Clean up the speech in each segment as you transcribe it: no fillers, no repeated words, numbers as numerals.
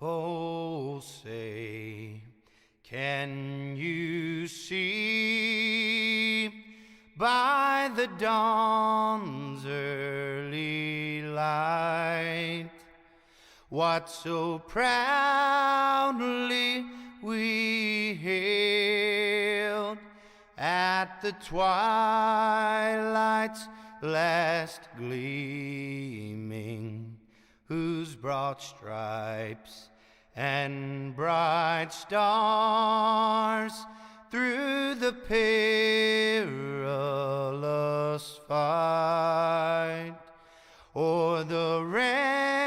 Oh, say, can you see by the dawn's early light what so proudly we hailed at the twilight's last gleaming, whose broad stripes and bright stars through the perilous fight o'er the ramparts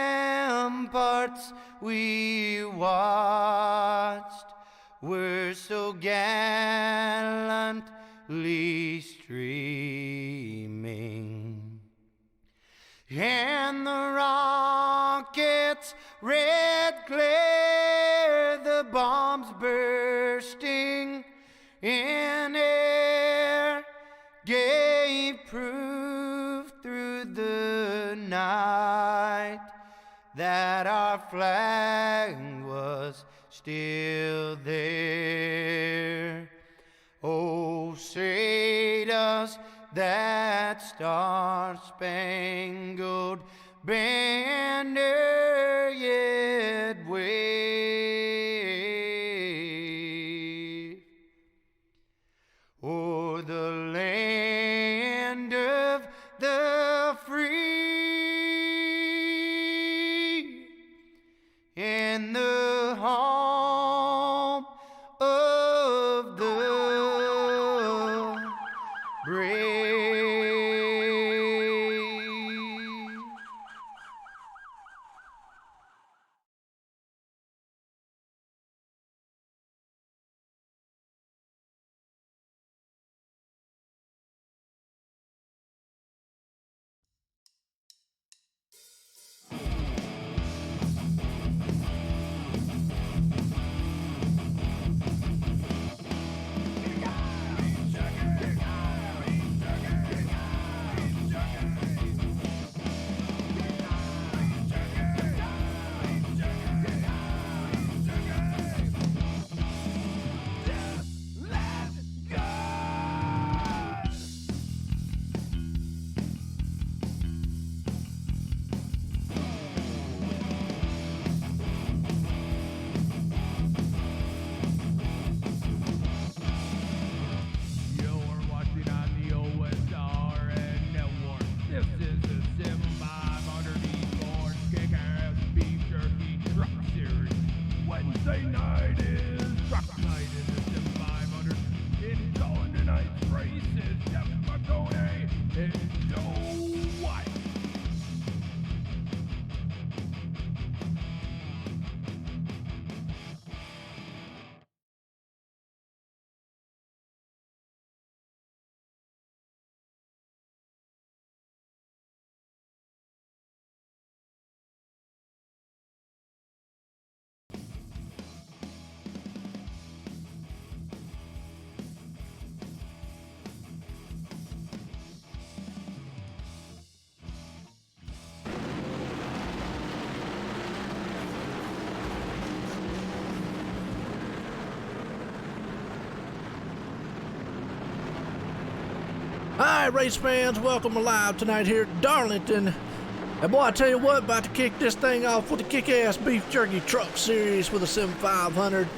we watched were so gallantly streaming, and the rockets' red glare, the bombs bursting in air, gave proof through the night that our flag was still there. Oh, say does that star-spangled banner yet wave o'er the land of the free and the home of the brave? This is the Sim500 Kickass Beef Jerky Truck Series. Wednesday night is truck night in the Sim500. In calling tonight's race is Jeff McConaughey and Joe White. Hi, race fans. Welcome alive tonight here at Darlington. And boy, I tell you what, about to kick this thing off with the Kick-Ass Beef Jerky Truck Series with the Sim500.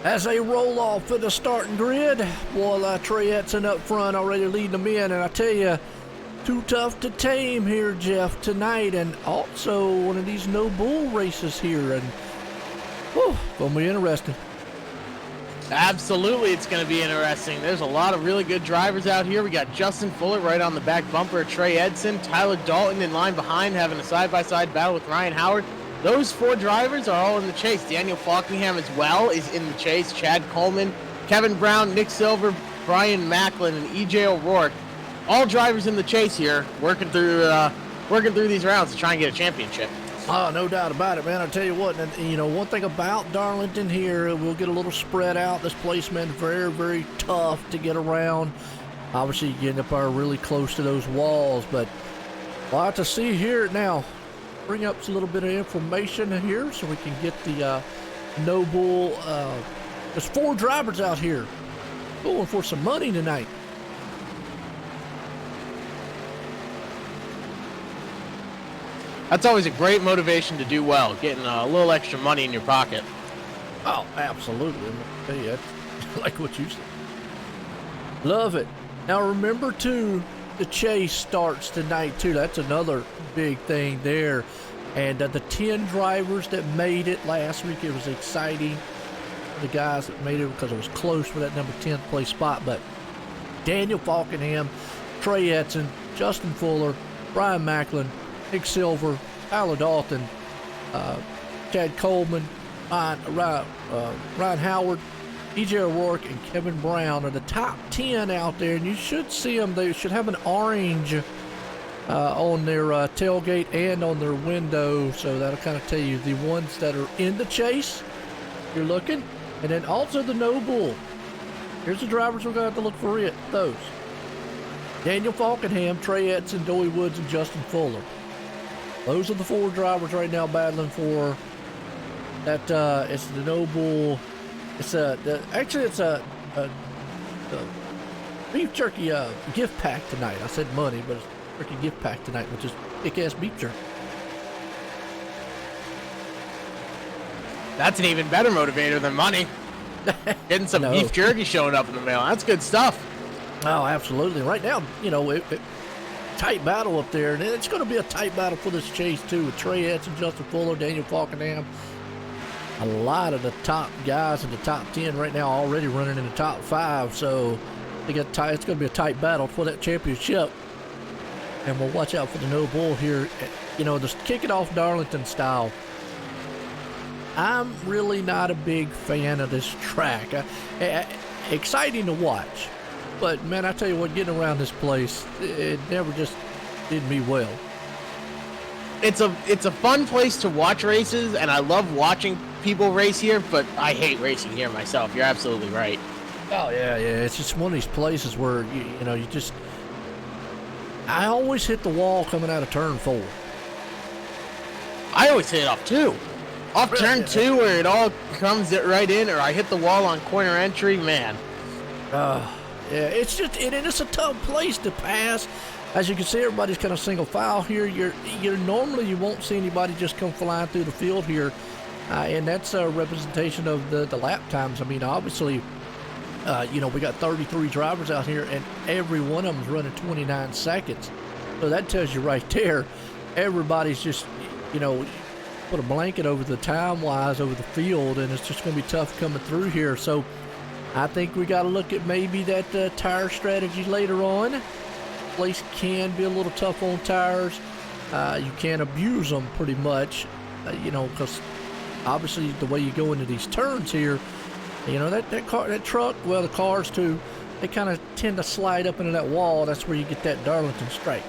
As they roll off to the starting grid, boy, Trey Edson up front already leading them in. And I tell you, too tough to tame here, Jeff, tonight. And also one of these no-bull races here. And, whew, gonna be interesting. Absolutely, it's going to be interesting. There's a lot of really good drivers out here. We got Justin Fuller right on the back bumper of Trey Edson. Tyler Dalton in line behind, having a side-by-side battle with Ryan Howard. Those four drivers are all in the chase. Daniel Falkingham as well is in the chase. Chad Coleman, Kevin Brown, Nick Silver, Brian Macklin, and EJ O'Rourke. All drivers in the chase here, working through these rounds to try and get a championship. Oh, no doubt about it, man. I tell you what, and, you know, one thing about Darlington here, we'll get a little spread out. This place, man, very, very tough to get around. Obviously, you get up there really close to those walls, but a lot to see here now. bring up a little bit of information here so we can get the Noble. There's 4 drivers out here going for some money tonight. That's always a great motivation to do well, getting a little extra money in your pocket. Oh, absolutely. Hey, that's like what you said. Love it. Now remember too, the chase starts tonight too. That's another big thing there. And the 10 drivers that made it last week, it was exciting. The guys that made it because it was close for that number 10th place spot. But Daniel Falkenham, Trey Edson, Justin Fuller, Brian Macklin, Nick Silver, Tyler Dalton, Chad Coleman, Ryan Howard, EJ O'Rourke, and Kevin Brown are the top 10 out there. And you should see them. They should have an orange on their tailgate and on their window. So that'll kind of tell you the ones that are in the chase. You're looking. And then also the Noble. Here's the drivers we're going to have to look for those. Daniel Falkenham, Trey Edson, Doey Woods, and Justin Fuller. Those are the 4 drivers right now battling for that. It's the Noble. It's a beef jerky gift pack tonight. I said money, but it's jerky gift pack tonight, which is kick-ass beef jerky. That's an even better motivator than money. Getting some beef jerky showing up in the mail. That's good stuff. Oh, absolutely. Right now, you know, tight battle up there, and it's going to be a tight battle for this chase too, with Trey Edson, Justin Fuller, Daniel Falkenham. A lot of the top guys in the top 10 right now already running in the top 5, so it's going to be a tight battle for that championship. And we'll watch out for the Noble here. You know, just kick it off Darlington style. I'm really not a big fan of this track. Exciting to watch, but man, I tell you what, getting around this place, it never just did me well. It's a fun place to watch races, and I love watching people race here, but I hate racing here myself. You're absolutely right. Oh yeah, it's just one of these places where you know you just. I always hit the wall coming out of turn 4. I always hit it off 2. Off turn 2 where it all comes right in, or I hit the wall on corner entry, man. Yeah, it's just it's a tough place to pass. As you can see, everybody's kind of single file here. You're normally you won't see anybody just come flying through the field here, and that's a representation of the lap times. I mean, obviously, you know, we got 33 drivers out here, and every one of them's running 29 seconds. So that tells you right there, everybody's just, you know, put a blanket over the time-wise over the field, and it's just going to be tough coming through here. So I think we got to look at maybe that tire strategy later on. Place can be a little tough on tires. You can't abuse them pretty much, you know, because obviously the way you go into these turns here, you know, that truck, well, the cars too, they kind of tend to slide up into that wall. That's where you get that Darlington strike.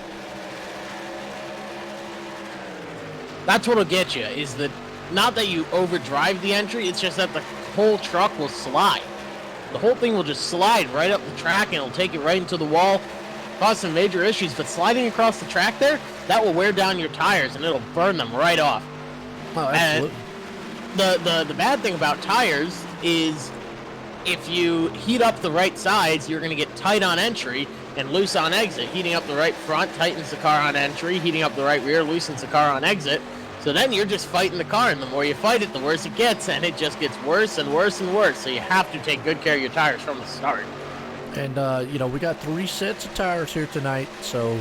That's what'll get you, is that not that you overdrive the entry, it's just that the whole truck will slide. The whole thing will just slide right up the track, and it'll take it right into the wall, cause some major issues. But sliding across the track there, that will wear down your tires, and it'll burn them right off. Oh, absolutely. And the bad thing about tires is if you heat up the right sides, you're going to get tight on entry and loose on exit. Heating up the right front tightens the car on entry. Heating up the right rear loosens the car on exit. So then you're just fighting the car, and the more you fight it, the worse it gets, and it just gets worse and worse and worse. So you have to take good care of your tires from the start. And, you know, we got 3 sets of tires here tonight. So,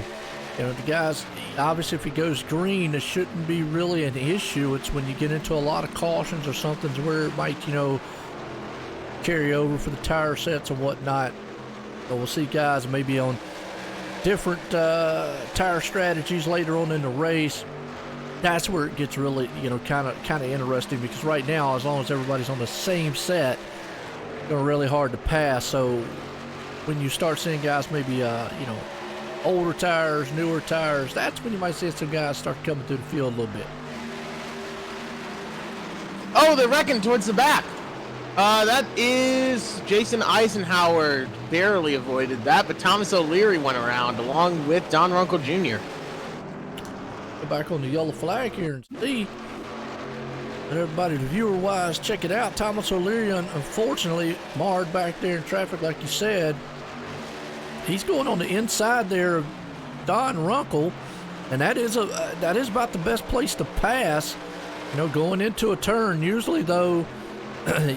you know, the guys, obviously if it goes green, it shouldn't be really an issue. It's when you get into a lot of cautions or something where it might, you know, carry over for the tire sets and whatnot. So we'll see guys maybe on different tire strategies later on in the race. That's where it gets really, you know, kind of interesting, because right now, as long as everybody's on the same set, it's really hard to pass. So when you start seeing guys maybe, you know, older tires, newer tires, that's when you might see some guys start coming through the field a little bit. Oh, they're wrecking towards the back. That is Jason Eisenhower. Barely avoided that, but Thomas O'Leary went around along with Don Runkle Jr. go back on the yellow flag here and see. And everybody, viewer-wise, check it out. Thomas O'Leary, unfortunately, marred back there in traffic, like you said. He's going on the inside there of Don Runkle, and that is about the best place to pass. You know, going into a turn. Usually, though,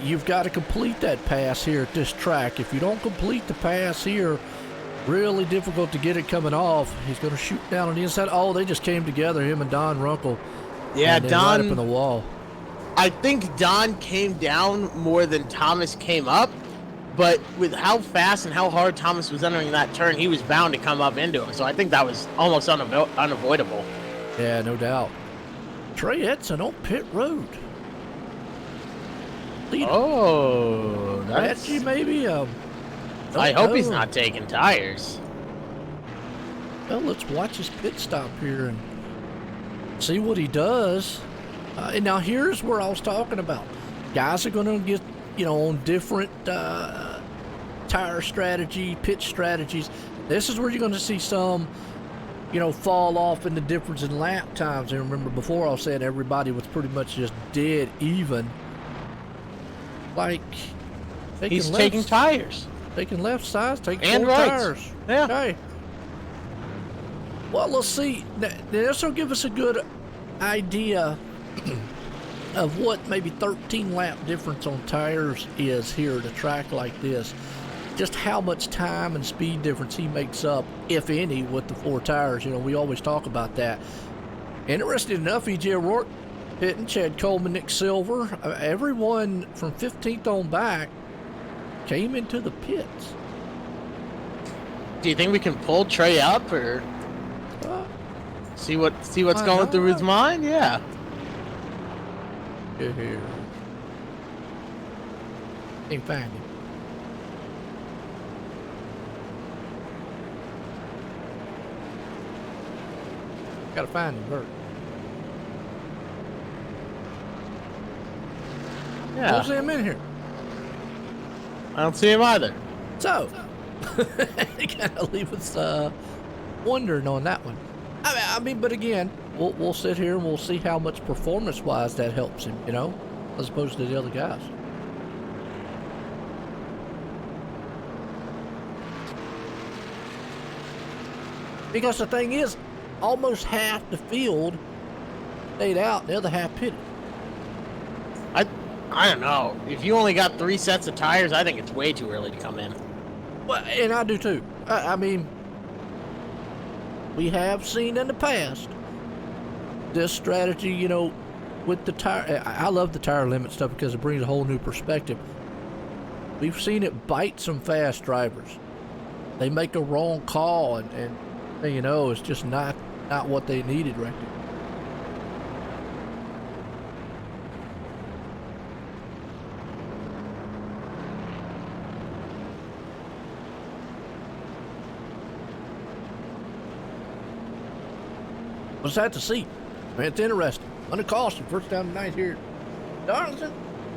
you've got to complete that pass here at this track. If you don't complete the pass here, really difficult to get it coming off. He's going to shoot down on the inside. Oh, they just came together, him and Don Runkle. Yeah, Don. Right up in the wall. I think Don came down more than Thomas came up, but with how fast and how hard Thomas was entering that turn, he was bound to come up into him. So I think that was almost unavoidable. Yeah, no doubt. Trey Edson on pit road. Oh, that's... Reggie, maybe? I hope he's not taking tires. Well, let's watch his pit stop here and see what he does. And now here's where I was talking about. Guys are going to get, you know, on different tire strategy, pitch strategies. This is where you're going to see some, you know, fall off in the difference in lap times. And remember, before I was saying everybody was pretty much just dead even. Like, he's taking tires. Taking left sides, taking and four rights. tires. Yeah. Okay. Well, let's see. This will give us a good idea of what maybe 13 lap difference on tires is here at a track like this. Just how much time and speed difference he makes up, if any, with the four tires. You know, we always talk about that. Interesting enough, E.J. O'Rourke pitting, Chad Coleman, Nick Silver, everyone from 15th on back came into the pits. Do you think we can pull Trey up or see what's going through his mind? Yeah. Good here. Can't find him. Gotta find him, Bert. Yeah. I don't see him in here. I don't see him either. So, it kind of leaves us wondering on that one. I mean, but again, we'll sit here and we'll see how much performance-wise that helps him, you know, as opposed to the other guys. Because the thing is, almost half the field stayed out, the other half pitted. I don't know. If you only got 3 sets of tires, I think it's way too early to come in. Well, and I do too. I mean, we have seen in the past this strategy, you know, with the tire. I love the tire limit stuff because it brings a whole new perspective. We've seen it bite some fast drivers. They make a wrong call, and you know, it's just not what they needed right there. We'll just have to see. Man, it's interesting. Under caution, first down tonight here at Darlington.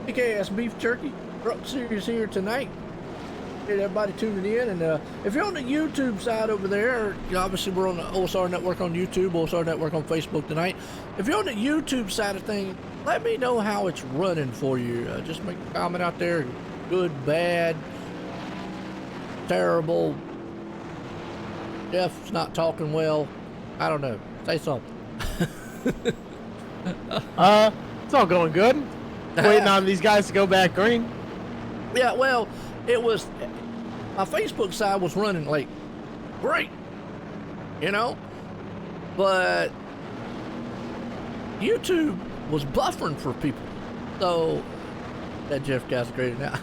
Kickass Beef Jerky Truck Series here tonight. Appreciate everybody tuning in. And if you're on the YouTube side over there, you know, obviously we're on the OSR Network on YouTube, OSR Network on Facebook tonight. If you're on the YouTube side of things, let me know how it's running for you. Just make a comment out there. Good, bad, terrible. Jeff's not talking well. I don't know. Say something. It's all going good. Waiting on these guys to go back green. Yeah, well, it was, my Facebook side was running like great, you know, but YouTube was buffering for people. So that Jeff guy's great now.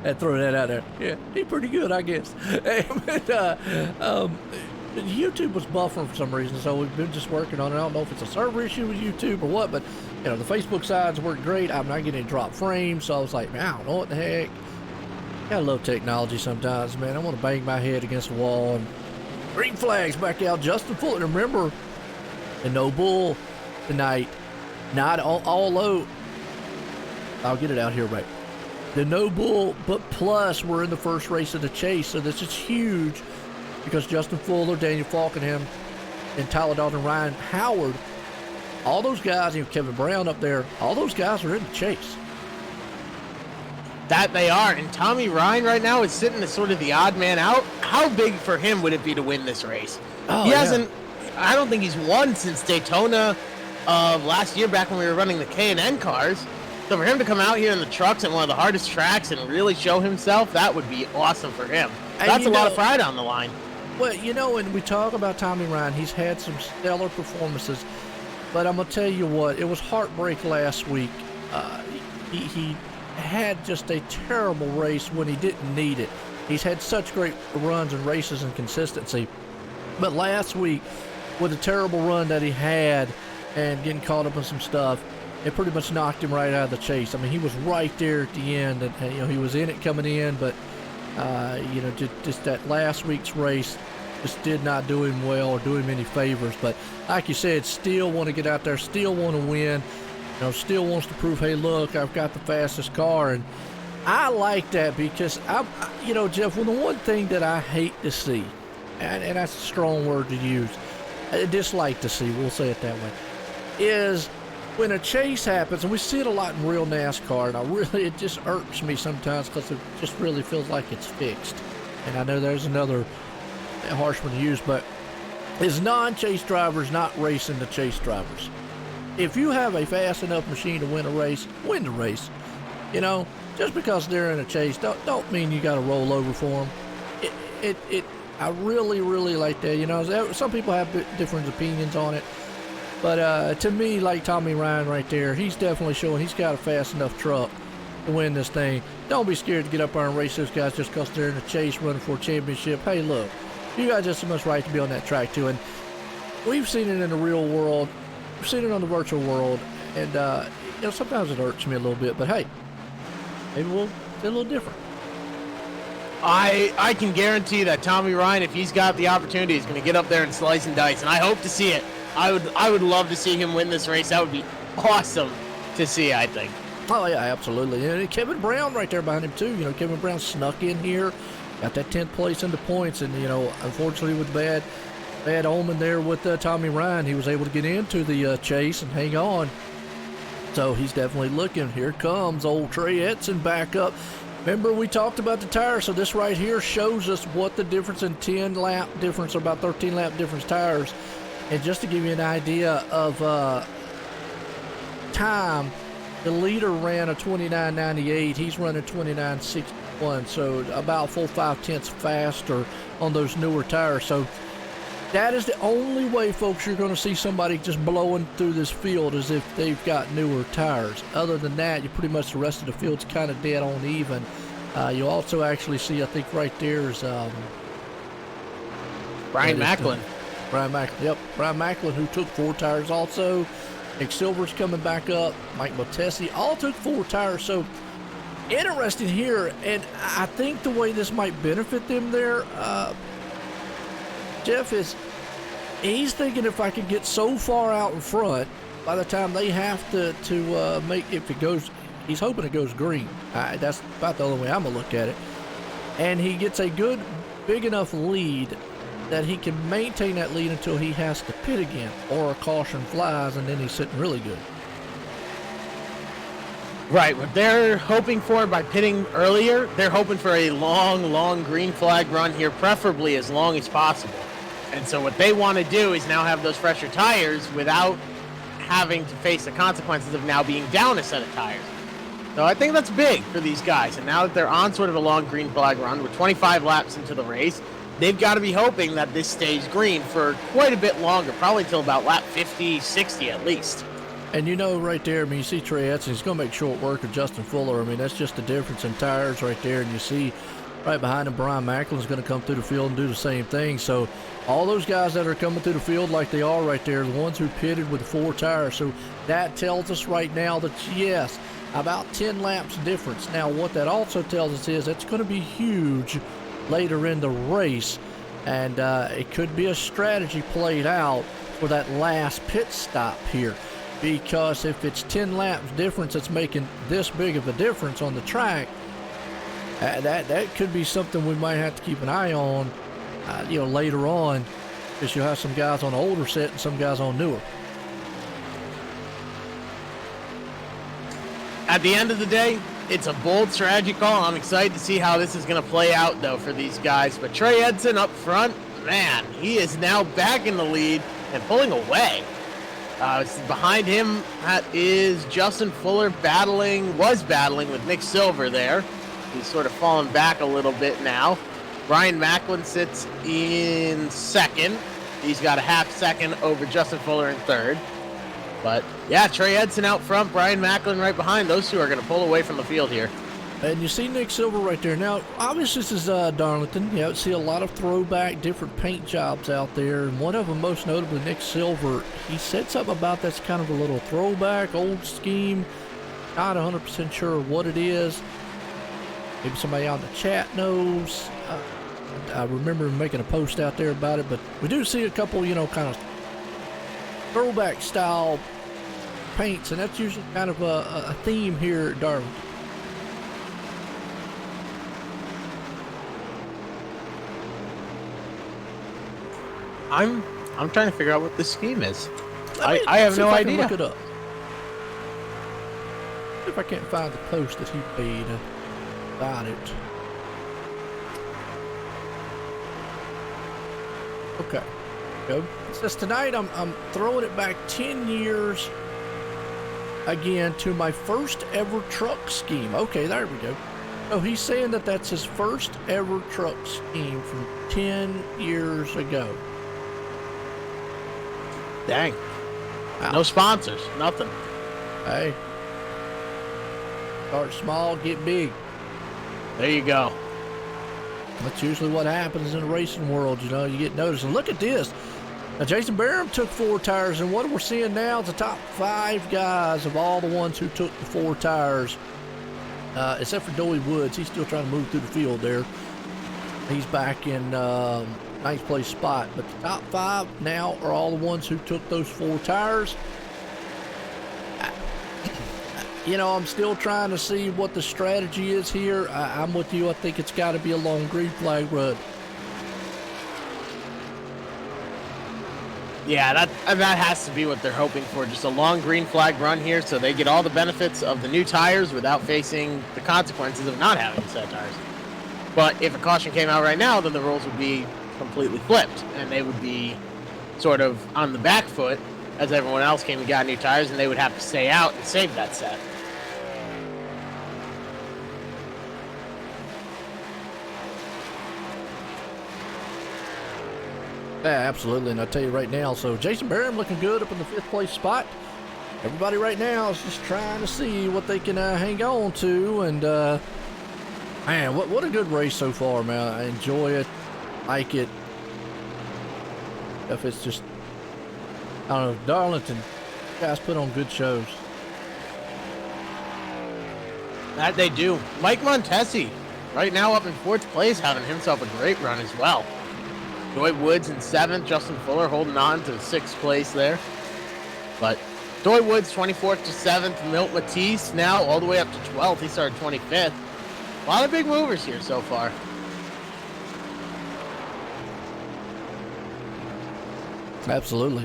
I throw that out there. Yeah, he's pretty good, I guess. YouTube was buffering for some reason, so we've been just working on it. I don't know if it's a server issue with YouTube or what, but you know, the Facebook sides work great. I'm not getting any drop frames, so I was like, man, I don't know what the heck. I love technology sometimes, man. I want to bang my head against the wall. And green flags back out. Justin Fulton, remember the no bull tonight. Not all low. I'll get it out here right. The no bull, but plus we're in the first race of the chase, so this is huge because Justin Fuller, Daniel Falkenham, and Tyler Dalton, Ryan Howard, all those guys, Kevin Brown up there, all those guys are in the chase. That they are, and Tommy Ryan right now is sitting as sort of the odd man out. How big for him would it be to win this race? He hasn't, I don't think he's won since Daytona of last year, back when we were running the K&N cars. So for him to come out here in the trucks at one of the hardest tracks and really show himself, that would be awesome for him. That's a lot of pride on the line. Well, when we talk about Tommy Ryan, he's had some stellar performances, but I'm going to tell you what, it was heartbreak last week. He had just a terrible race when he didn't need it. He's had such great runs and races and consistency, but last week, with the terrible run that he had and getting caught up in some stuff, it pretty much knocked him right out of the chase. I mean, he was right there at the end, and he was in it coming in, but just that last week's race just did not do him well or do him any favors. But like you said, still want to get out there, still want to win, still wants to prove, hey, look, I've got the fastest car. And I like that because, Jeff, well, the one thing that I hate to see, and that's a strong word to use, I dislike to see, we'll say it that way, is when a chase happens, and we see it a lot in real NASCAR, and it just irks me sometimes because it just really feels like it's fixed. And I know there's another harsh one to use, but is non-chase drivers not racing the chase drivers? If you have a fast enough machine to win a race, win the race. Just because they're in a chase, don't mean you got to roll over for them. I really, really like that. Some people have different opinions on it. But to me, like Tommy Ryan right there, he's definitely showing he's got a fast enough truck to win this thing. Don't be scared to get up there and race those guys just because they're in a chase running for a championship. Hey, look, you got just as much right to be on that track, too. And we've seen it in the real world. We've seen it on the virtual world. And, sometimes it hurts me a little bit. But, hey, maybe we'll get a little different. I can guarantee that Tommy Ryan, if he's got the opportunity, is going to get up there and slice and dice. And I hope to see it. I would love to see him win this race. That would be awesome to see, I think. Oh, yeah, absolutely. And Kevin Brown right there behind him, too. Kevin Brown snuck in here, got that 10th place in the points. And, unfortunately with bad omen there with Tommy Ryan, he was able to get into the chase and hang on. So he's definitely looking. Here comes old Trey Edson back up. Remember, we talked about the tires. So this right here shows us what the difference in 10-lap difference, or about 13-lap difference tires. And just to give you an idea of time, the leader ran a 29.98. He's running 29.61, so about 4/5 faster on those newer tires. So that is the only way, folks, you're going to see somebody just blowing through this field, is if they've got newer tires. Other than that, you pretty much the rest of the field's kind of dead on even. You also actually see, I think right there is Brian Macklin. Brian Macklin, yep. Brian Macklin, who took 4 tires also. Nick Silver's coming back up. Mike Montesi all took 4 tires. So interesting here. And I think the way this might benefit them there, Jeff, is he's thinking if I can get so far out in front, by the time they have to make, if it goes, he's hoping it goes green. That's about the only way I'm going to look at it. And he gets a good, big enough lead that he can maintain that lead until he has to pit again, or a caution flies, and then he's sitting really good. Right, what they're hoping for by pitting earlier, they're hoping for a long green flag run here, preferably as long as possible. And so what they want to do is now have those fresher tires without having to face the consequences of now being down a set of tires. So I think that's big for these guys. And now that they're on sort of a long green flag run, we're 25 laps into the race, they've got to be hoping that this stays green for quite a bit longer, probably till about lap 50, 60 at least. And right there, you see Trey Edson, he's going to make short work of Justin Fuller. That's just the difference in tires right there. And you see right behind him, Brian Macklin's going to come through the field and do the same thing. So all those guys that are coming through the field like they are right there, the ones who pitted with 4 tires. So that tells us right now that, yes, about 10 laps difference. Now, what that also tells us is it's going to be huge later in the race, and it could be a strategy played out for that last pit stop here, because if it's 10 laps difference that's making this big of a difference on the track, that could be something we might have to keep an eye on later on Because you'll have some guys on the older set and some guys on newer. At the end of the day, it's a bold strategy call. I'm excited to see how this is going to play out, though, for these guys. But Trey Edson up front, man, he is now back in the lead and pulling away. Behind him is Justin Fuller was battling with Nick Silver there. He's sort of fallen back a little bit now. Brian Macklin sits in second. He's got a half second over Justin Fuller in third. But, yeah, Trey Edson out front, Brian Macklin right behind. Those two are going to pull away from the field here. And you see Nick Silver right there. Now, obviously, this is Darlington. You see a lot of throwback, different paint jobs out there. And one of them, most notably, Nick Silver, he said something about that's kind of a little throwback, old scheme. Not 100% sure what it is. Maybe somebody out in the chat knows. I remember making a post out there about it. But we do see a couple, kind of throwback style paints. And that's usually kind of a theme here at Darlington. I'm trying to figure out what this scheme is. I have no idea. Look it up. If I can't find the post that he made about it. Okay. Go. It says tonight I'm throwing it back 10 years again to my first ever truck scheme. Okay, there we go. Oh, he's saying that that's his first ever truck scheme from 10 years ago. Dang. Wow. No sponsors, nothing. Hey. Start small, get big. There you go. That's usually what happens in the racing world, you get noticed. And look at this. Now, Jason Barham took 4 tires, and what we're seeing now is the top 5 guys of all the ones who took the 4 tires, except for Doey Woods. He's still trying to move through the field there. He's back in ninth place spot. But the top 5 now are all the ones who took those 4 tires. I'm still trying to see what the strategy is here. I'm with you. I think it's got to be a long green flag run. Yeah, that has to be what they're hoping for. Just a long green flag run here so they get all the benefits of the new tires without facing the consequences of not having set tires. But if a caution came out right now, then the rules would be completely flipped, and they would be sort of on the back foot as everyone else came and got new tires, and they would have to stay out and save that set. Yeah, absolutely. And I'll tell you right now, so Jason Barham looking good up in the 5th place spot. Everybody right now is just trying to see what they can hang on to. And, man, what a good race so far, man. I enjoy it, like it. If it's just, I don't know, Darlington, guys put on good shows. That they do. Mike Montesi, right now up in 4th place, having himself a great run as well. Doy Woods in 7th, Justin Fuller holding on to 6th place there. But Doy Woods 24th to 7th, Milt Matisse now all the way up to 12th. He started 25th. A lot of big movers here so far. Absolutely.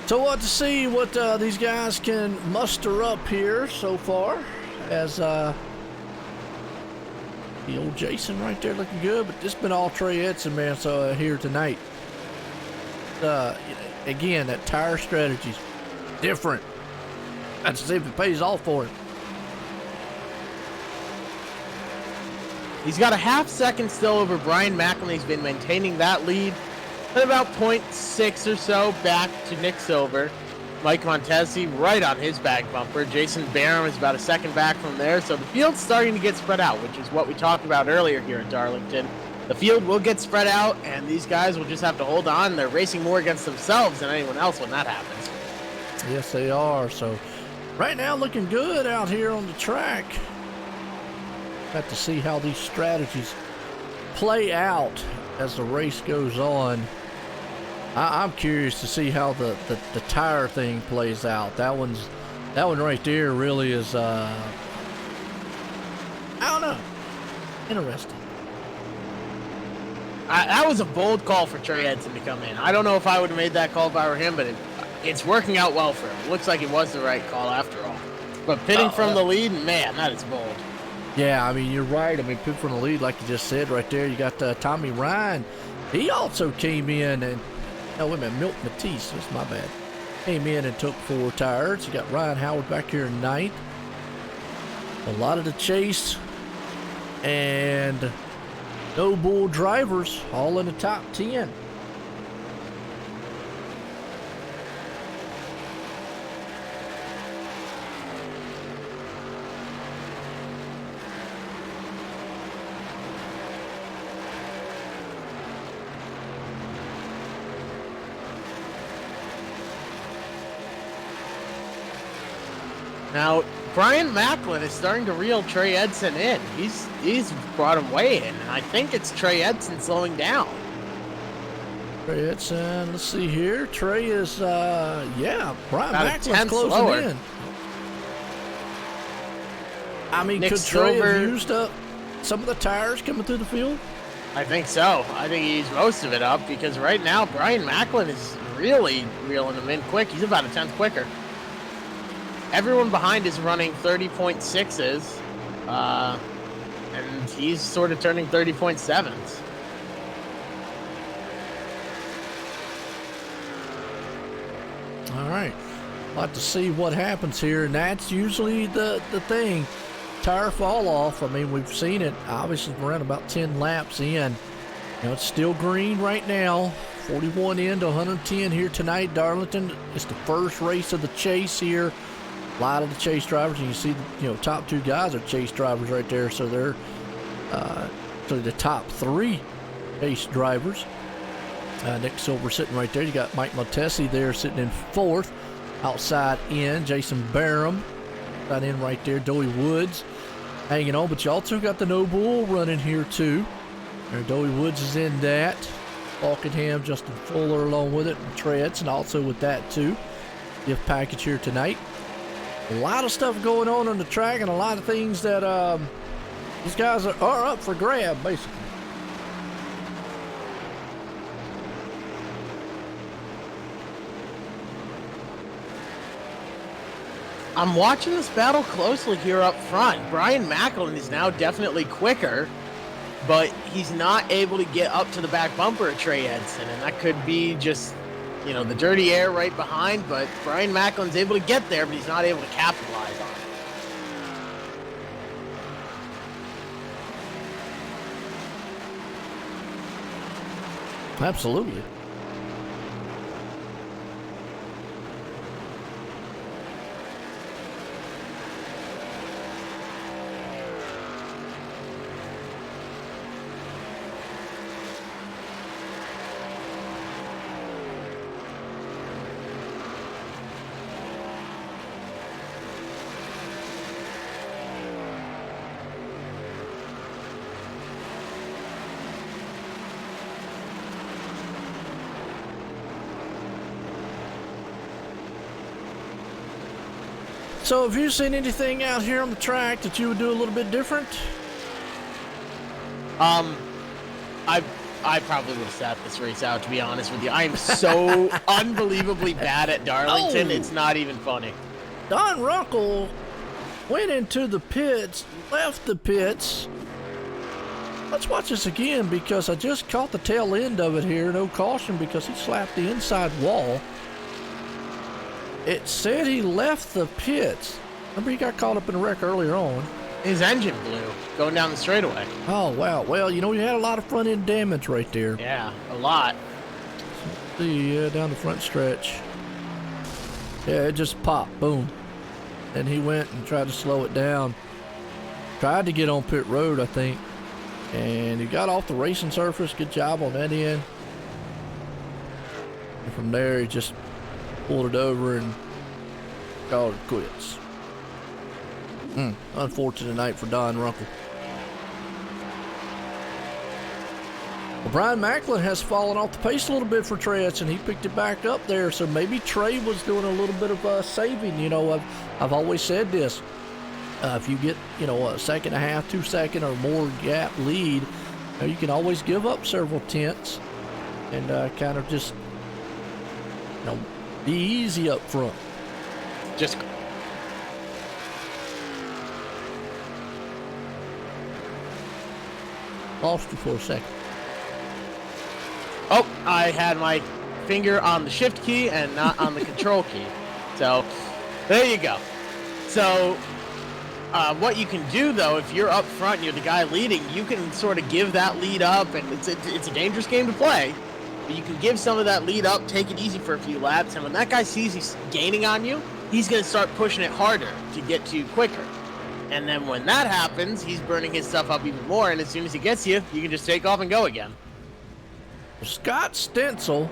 So we'll have to see what these guys can muster up here so far, as the old Jason right there looking good, but this has been all Trey Edson, man, so here tonight. Again, that tire strategy's different. Let's see if it pays off for him. He's got a half second still over Brian Macklin. He's been maintaining that lead. At about 0.6 or so back to Nick Silver. Mike Montesi right on his back bumper. Jason Barham is about a second back from there. So the field's starting to get spread out, which is what we talked about earlier here at Darlington. The field will get spread out, and these guys will just have to hold on. They're racing more against themselves than anyone else when that happens. Yes, they are. So right now looking good out here on the track. Got to see how these strategies play out as the race goes on. I'm curious to see how the tire thing plays out. That one right there really is I don't know, interesting. That was a bold call for Trey Edson to come in. I don't know if I would have made that call if I were him, but it's working out well for him. It looks like it was the right call after all. But pitting from the lead, man, that is bold. Yeah, I mean, you're right. I mean, pit from the lead, like you just said right there. You got Tommy Ryan. He also came in and, oh, wait a minute, Milt Matisse, that's my bad. Came in and took 4 tires. You got Ryan Howard back here in 9th. A lot of the chase and no bull drivers all in the top 10. Now, Brian Macklin is starting to reel Trey Edson in. He's brought him way in, and I think it's Trey Edson slowing down. Trey Edson, let's see here. Trey is, yeah, Brian About Macklin's closing slower. in. I mean, Nick could Trey have Silver- used up some of the tires coming through the field? I think so. I think he used most of it up because right now Brian Macklin is really reeling him in quick. He's about a tenth quicker. Everyone behind is running 30.6s, and he's sort of turning 30.7s. All right. Like to see what happens here, and that's usually the thing. Tire fall off. I mean, we've seen it. Obviously, we're around about 10 laps in. You know, it's still green right now. 41 in to 110 here tonight. Darlington, it's the first race of the chase here. A lot of the chase drivers, and you see, top 2 guys are chase drivers right there. So they're the top 3 chase drivers. Nick Silver sitting right there. You got Mike Montesi there sitting in 4th. Outside in, Jason Barham. Got in right there. Doey Woods hanging on, but you also got the No Bull running here too. There, Doey Woods is in that. Falkenham, Justin Fuller along with it, and Trey Edson also with that too. Gift package here tonight. A lot of stuff going on the track, and a lot of things that these guys are up for grab, basically. I'm watching this battle closely here up front. Brian Macklin is now definitely quicker, but he's not able to get up to the back bumper of Trey Edson, and that could be just, the dirty air right behind, but Brian Macklin's able to get there, but he's not able to capitalize on it. Absolutely. So have you seen anything out here on the track that you would do a little bit different? I probably would have sat this race out, to be honest with you. I am so unbelievably bad at Darlington, Oh. It's not even funny. Don Runkle went into the pits, left the pits. Let's watch this again because I just caught the tail end of it here. No caution because he slapped the inside wall. It said he left the pits. Remember he got caught up in a wreck earlier on. His engine blew going down the straightaway. Oh, wow. Well, you had a lot of front end damage right there. Yeah, a lot. See, down the front stretch. Yeah, it just popped. Boom. And he went and tried to slow it down. Tried to get on pit road, I think. And he got off the racing surface. Good job on that end. And from there, he just pulled it over and called it quits. Unfortunate night for Don Runkle. Well, Brian Macklin has fallen off the pace a little bit for Trey Edson. He picked it back up there, so maybe Trey was doing a little bit of saving. You know, I've always said this. If you get, you know, a second and a half, 2 second or more gap lead, you can always give up several tenths and kind of just, you know, be easy up front. Just lost you for a second. Oh, I had my finger on the shift key and not on the control key. So, there you go. So, what you can do, though, if you're up front and you're the guy leading, you can sort of give that lead up, and it's a dangerous game to play, but you can give some of that lead up, take it easy for a few laps, and when that guy sees he's gaining on you, he's going to start pushing it harder to get to you quicker. And then when that happens, he's burning his stuff up even more, and as soon as he gets you, you can just take off and go again. Scott Stencil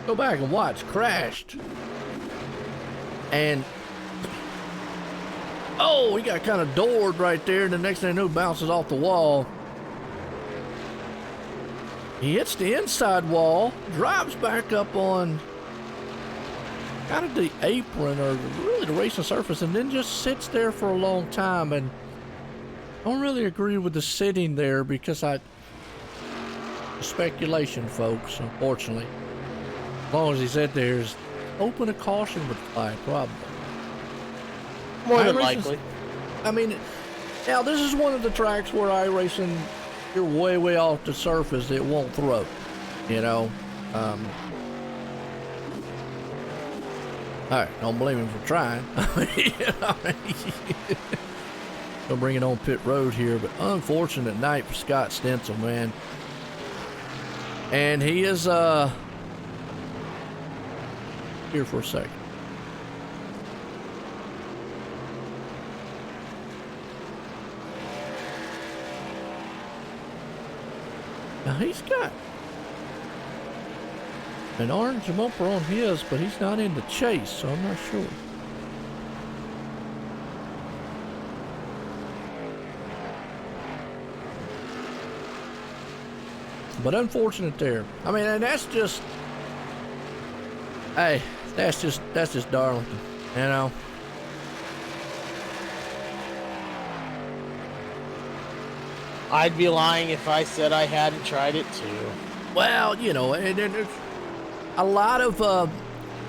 go back and watch, crashed, and oh, he got kind of doored right there, and the next thing I knew, bounces off the wall. He hits the inside wall, drives back up on kind of the apron, or really the racing surface, and then just sits there for a long time. And I don't really agree with the sitting there, because speculation, folks, unfortunately. As long as he sat there, is open a caution would fly, probably. More than likely. I mean, now this is one of the tracks where iRacing, you're way, way off the surface, it won't throw, you know. All right, don't blame him for trying. Don't bring it on pit road here, but unfortunate night for Scott Stencil, man. And he is here for a second. Now he's got an orange bumper on his, but he's not in the chase, so I'm not sure. But unfortunate there. I mean, and that's just, hey, that's just Darlington, you know. I'd be lying if I said I hadn't tried it too. Well, you know, and it's a lot of,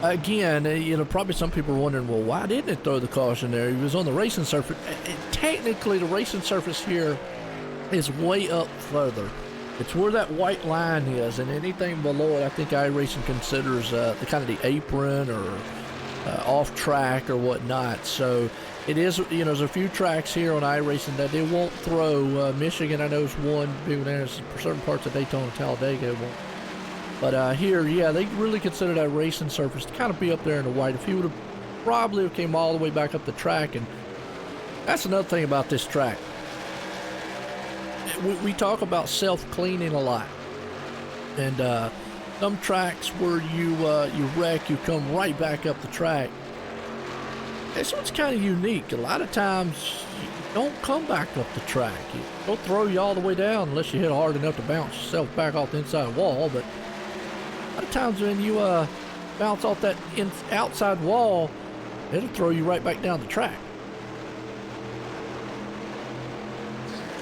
again, you know, probably some people are wondering, well, why didn't it throw the caution there? He was on the racing surface. Technically, the racing surface here is way up further. It's where that white line is, and anything below it, I think iRacing considers the kind of the apron or off track or whatnot. So it is, you know, there's a few tracks here on iRacing that they won't throw. Michigan, I know, is one. There's certain parts of Daytona, Talladega won't. But here, yeah, they really consider that racing surface to kind of be up there in the white. If he would have probably came all the way back up the track, and that's another thing about this track. We talk about self-cleaning a lot, and some tracks where you wreck, you come right back up the track. This one's kind of unique. A lot of times you don't come back up the track. You don't throw you all the way down unless you hit hard enough to bounce yourself back off the inside wall. But a lot of times when you bounce off that outside wall, it'll throw you right back down the track.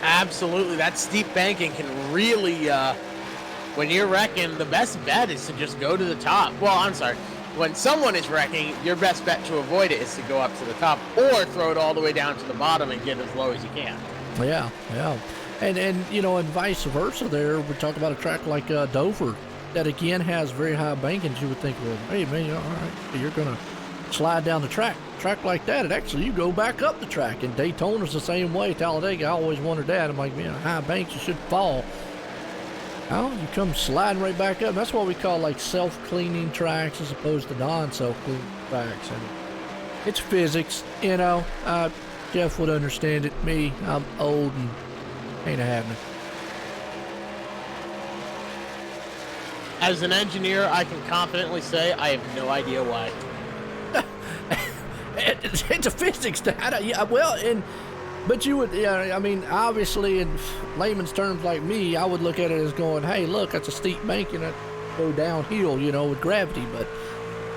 Absolutely, that steep banking can really, when you're wrecking, the best bet is to just go to the top. Well, I'm sorry, when someone is wrecking, your best bet to avoid it is to go up to the top or throw it all the way down to the bottom and get as low as you can. Yeah, yeah. And you know, and vice versa there, we talk about a track like Dover that again has very high bankings. You would think, well, hey man, all right, you're going to slide down the track. Track like that, you go back up the track. And Daytona's the same way. Talladega, I always wondered that. I'm like, man, high banks, you should fall. Well, you come sliding right back up. That's what we call like self-cleaning tracks as opposed to non-self-cleaning tracks. And it's physics, you know. Jeff would understand it. Me, I'm old and ain't happening. As an engineer, I can confidently say I have no idea why. It's a physics data. Yeah, well, but you would, yeah, I mean, obviously, in layman's terms like me, I would look at it as going, hey, look, that's a steep bank and it go downhill, with gravity, but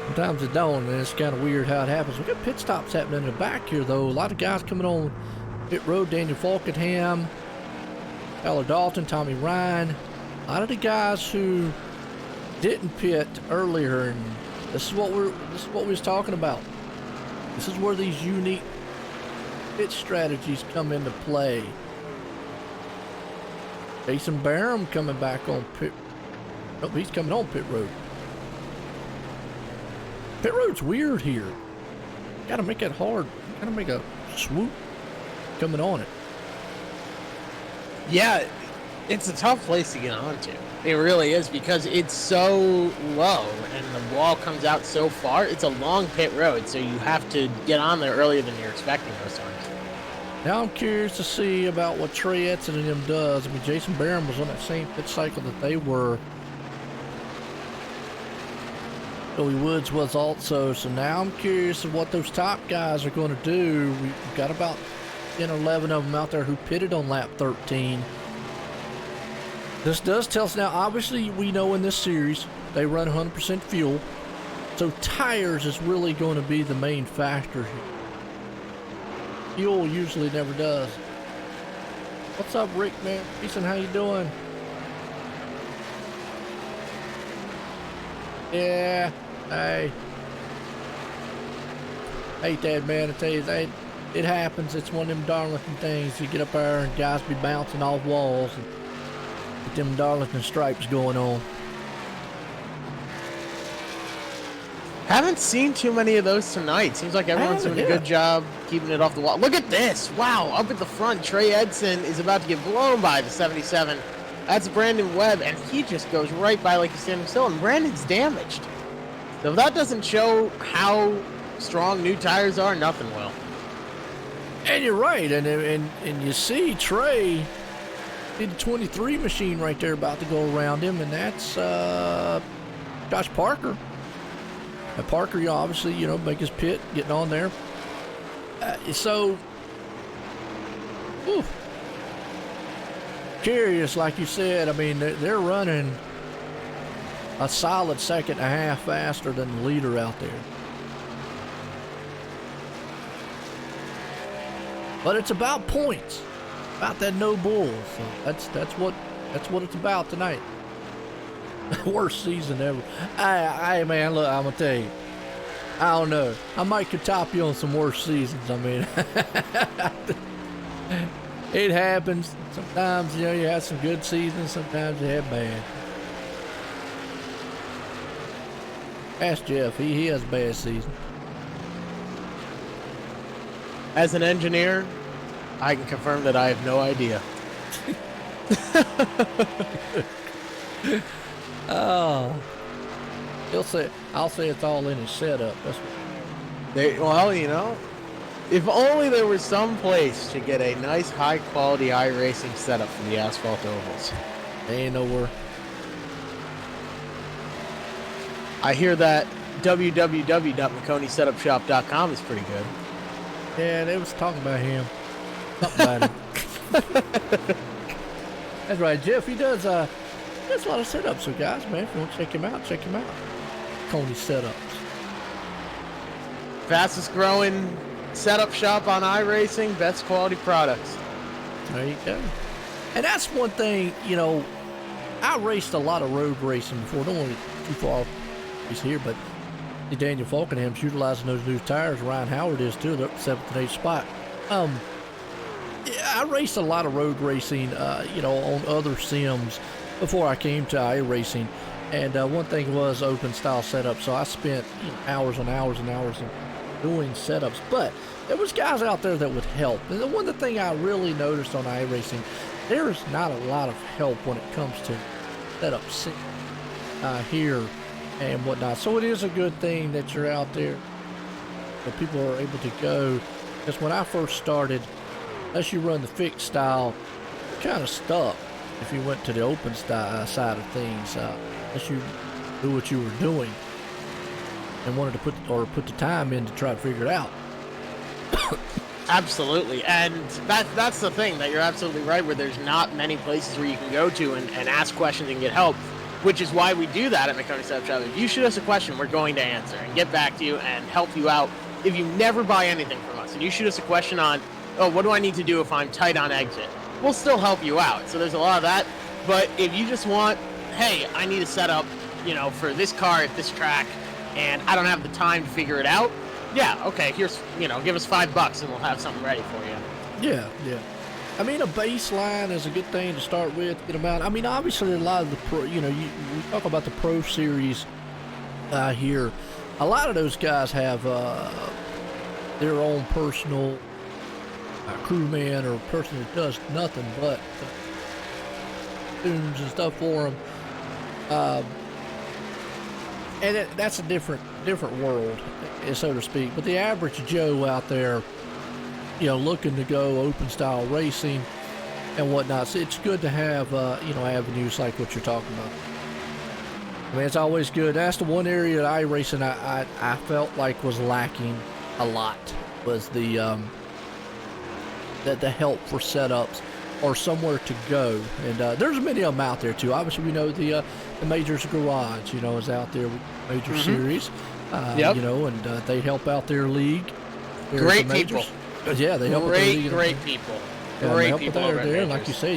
sometimes it don't, and it's kind of weird how it happens. We got pit stops happening in the back here, though. A lot of guys coming on pit road. Daniel Falkenham, Tyler Dalton, Tommy Ryan. A lot of the guys who didn't pit earlier, and this is what we was talking about. This is where these unique pit strategies come into play. Jason Barham coming back on pit. Nope, he's coming on pit road. Pit road's weird here. Gotta make it hard. Gotta make a swoop coming on it. Yeah, it's a tough place to get onto. It really is, because it's so low and the wall comes out so far. It's a long pit road, so you have to get on there earlier than you're expecting most times. Now I'm curious to see about what Trey Edson and them does. I mean, Jason Barham was on that same pit cycle that they were. Joey Woods was also. So now I'm curious of what those top guys are going to do. We've got about 10 or 11 of them out there who pitted on lap 13. This does tell us now, obviously we know in this series they run 100% fuel, so tires is really going to be the main factor here. Fuel usually never does. What's up, Rick, man? Jason, how you doing? Yeah, hey. Hate that, man. I tell you, it happens. It's one of them Darlington things. You get up there and guys be bouncing off walls and get them Darlington stripes going on. Haven't seen too many of those tonight. Seems like everyone's doing a good job keeping it off the wall. Look at this. Wow, up at the front, Trey Edson is about to get blown by the 77. That's Brandon Webb, and he just goes right by like he's standing still, and Brandon's damaged. So if that doesn't show how strong new tires are, nothing will. And you're right, and you see Trey did the 23 machine right there about to go around him, and that's Josh Parker. And Parker, obviously, make his pit, getting on there. Curious, like you said. I mean, they're running a solid second and a half faster than the leader out there. But it's about points, about that no bull. So that's what it's about tonight. Worst season ever. Hey man, look, I'm gonna tell you, I don't know. I might could top you on some worse seasons. I mean, it happens. Sometimes you have some good seasons. Sometimes you have bad. Ask Jeff. He has a bad season. As an engineer, I can confirm that I have no idea. Oh, I'll say it's all in his setup. That's what. Well, if only there was some place to get a nice, high-quality iRacing setup for the asphalt ovals. They ain't nowhere. I hear that www.McConeySetupShop.com is pretty good. Yeah, they was talking about him. Something about him. That's right, Jeff. He does a lot of setups. So guys, man, if you want to check him out, Coney Setups. Fastest growing setup shop on iRacing, best quality products. There you go. And that's one thing, I raced a lot of road racing before. Don't want to get too far off he's here, but Daniel Falkenham's utilizing those new tires. Ryan Howard is too. They're up 7th and 8th spot. I raced a lot of road racing, on other sims before I came to iRacing. And one thing was open style setup. So I spent hours and hours and hours doing setups. But there was guys out there that would help. And the thing I really noticed on iRacing, there's not a lot of help when it comes to setups here and whatnot. So it is a good thing that you're out there, that people are able to go. Because when I first started, unless you run the fixed style, you're kind of stuck. if you went to the open side of things, unless you knew what you were doing and wanted to put the time in to try to figure it out. Absolutely, and that's the thing, that you're absolutely right, where there's not many places where you can go to and ask questions and get help, which is why we do that at McConaughey Step Travel. If you shoot us a question, we're going to answer and get back to you and help you out. If you never buy anything from us and you shoot us a question on, oh, what do I need to do if I'm tight on exit, we'll still help you out. So there's a lot of that. But if you just want, hey, I need a setup, for this car at this track, and I don't have the time to figure it out, yeah, okay, here's, give us $5 and we'll have something ready for you. Yeah. I mean, a baseline is a good thing to start with, get them out. I mean, obviously, a lot of the pro, we talk about the pro series here. A lot of those guys have their own personal crewman or person that does nothing but tunes and stuff for them. And that's a different world, so to speak. But the average Joe out there, looking to go open style racing and whatnot, so it's good to have, avenues like what you're talking about. I mean, it's always good. That's the one area that iRacing I felt like was lacking a lot, was the help for setups or somewhere to go. And there's many of them out there too. Obviously, we know the Majors Garage, is out there with Major Series, Yep. And they help out their league. There's Great the Majors. people. Yeah, they help out their league. Great people. Yeah, Great help people out over at there. Like Majors. you say,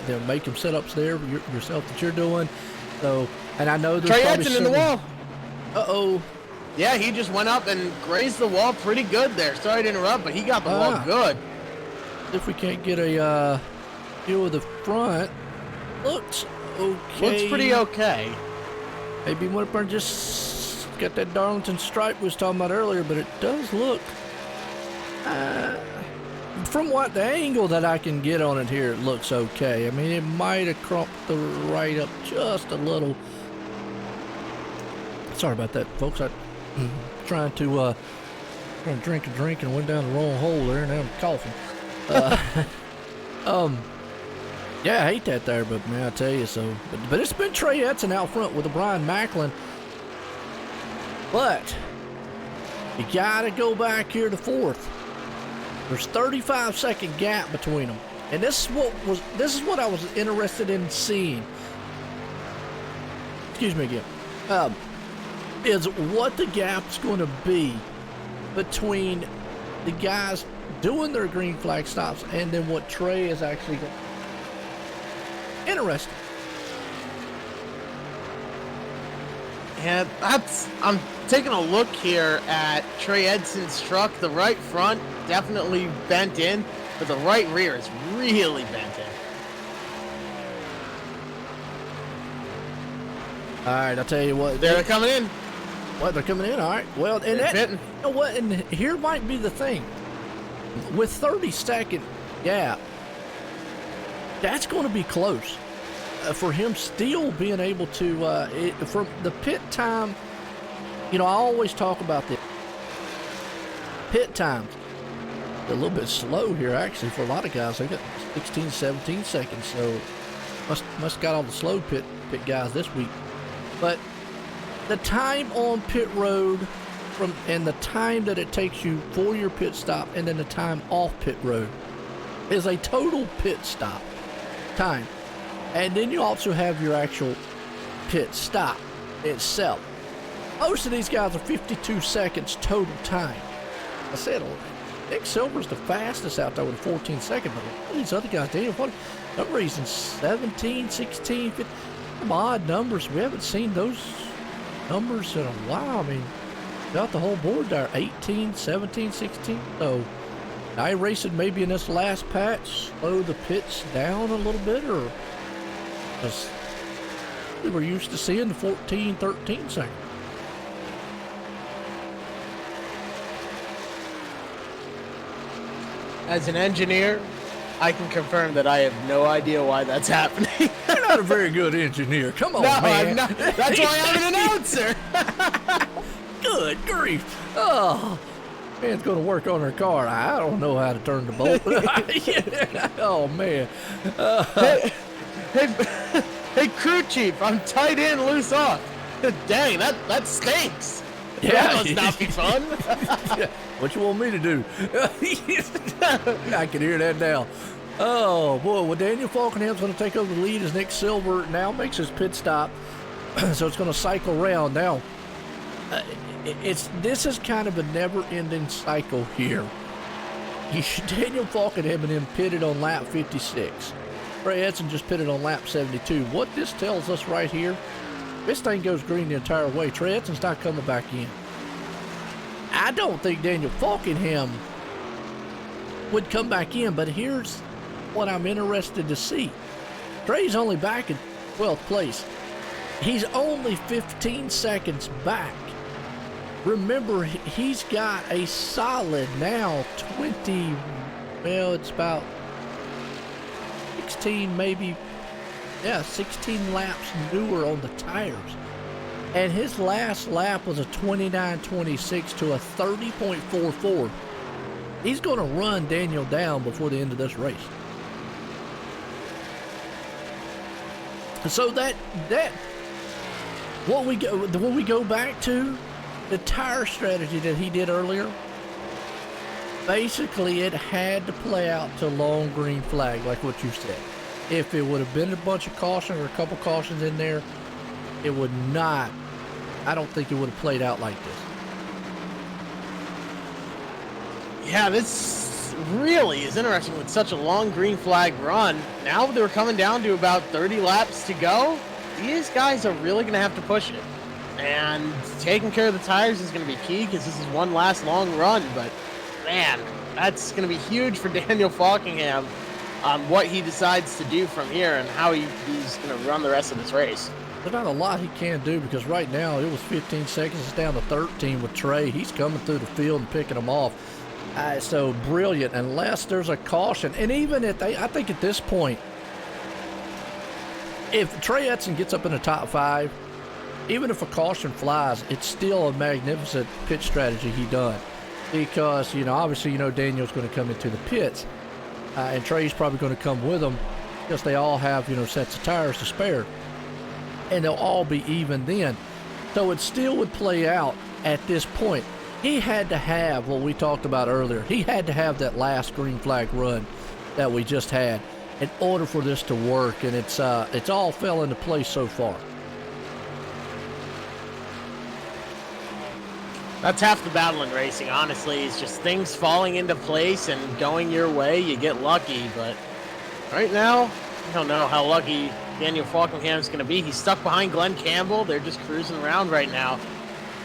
they'll make them setups there yourself that you're doing. So, and I know there's Trey probably Edson in the wall. Uh-oh. Yeah, he just went up and grazed the wall pretty good there. Sorry to interrupt, but he got the wall good. If we can't get a view of the front, looks okay. Looks pretty okay. Maybe went up there and just got that Darlington stripe we was talking about earlier, but it does look, from what the angle that I can get on it here, it looks okay. I mean, it might have crumped the right up just a little. Sorry about that, folks. I'm trying to drink a drink and went down the wrong hole there, and now I'm coughing. Yeah, I hate that there, but man, I tell you so. But it's been Trey Edson out front with the Brian Macklin. But you gotta go back here to fourth. There's 35-second gap between them, and this is what I was interested in seeing. Excuse me again. Is what the gap's going to be between the guys doing their green flag stops and then what Trey is actually going. Interesting. Yeah, I'm taking a look here at Trey Edson's truck. The right front definitely bent in, but the right rear is really bent in. All right, I'll tell you what. They're coming in. Well, they're coming in. All right. Well, and They're fitting. you know what? And here might be the thing. With 30-second gap, that's going to be close for him still being able to, from the pit time, I always talk about the pit times. A little bit slow here, actually, for a lot of guys. They got 16, 17 seconds, so must got all the slow pit guys this week. But the time on pit road and the time that it takes you for your pit stop and then the time off pit road is a total pit stop time. And then you also have your actual pit stop itself. Most of these guys are 52 seconds total time. I said Nick Silver's the fastest out there with 14 seconds, but all these other guys, damn, for some reason, 17, 16, 15, some odd numbers. We haven't seen those numbers in a while. I mean, got the whole board there, 18, 17, 16. So iRacing maybe in this last patch slow the pits down a little bit, or because we were used to seeing the 14, 13 seconds. As an engineer, I can confirm that I have no idea why that's happening. You're not a very good engineer. Come on, No, man. I'm not. That's why I'm an announcer. Good grief. Oh, man's going to work on her car. I don't know how to turn the bolt. Oh, man. Hey, hey, crew chief, I'm tight in, loose off. Dang, that stinks. That must not be fun. Yeah, what you want me to do? I can hear that now. Oh, boy. Well, Daniel Falkenham's going to take over the lead as Nick Silver now makes his pit stop. So it's going to cycle around. Now, this is kind of a never-ending cycle here. Daniel Falkenham and him pitted on lap 56. Trey Edson just pitted on lap 72. What this tells us right here, this thing goes green the entire way. Trey Edson's not coming back in. I don't think Daniel Falkenham would come back in, but here's what I'm interested to see. Trey's only back in 12th place. He's only 15 seconds back. Remember, he's got a solid now 20, well, it's about 16 maybe, 16 laps newer on the tires. And his last lap was a 29.26 to a 30.44. He's going to run Daniel down before the end of this race. So that what we go back to, the tire strategy that he did earlier, basically it had to play out to long green flag, like what you said. If it would have been a bunch of cautions or a couple cautions in there, it would not, I don't think it would have played out like this. Yeah, this really is interesting with such a long green flag run. Now they're coming down to about 30 laps to go. These guys are really going to have to push it. And taking care of the tires is going to be key because this is one last long run. But, man, that's going to be huge for Daniel Falkenham on what he decides to do from here and how he's going to run the rest of this race. There's not a lot he can do because right now it was 15 seconds. It's down to 13 with Trey. He's coming through the field and picking them off. So brilliant, unless there's a caution. And even if I think at this point, if Trey Edson gets up in the top 5, even if a caution flies, it's still a magnificent pit strategy he done. Because, obviously, Daniel's going to come into the pits. And Trey's probably going to come with him because they all have, sets of tires to spare. And they'll all be even then. So it still would play out at this point. He had to have what we talked about earlier. He had to have that last green flag run that we just had in order for this to work. And it's all fell into place so far. That's half the battle in racing, honestly. It's just things falling into place and going your way. You get lucky, but right now, I don't know how lucky Daniel Falkenham is going to be. He's stuck behind Glenn Campbell. They're just cruising around right now.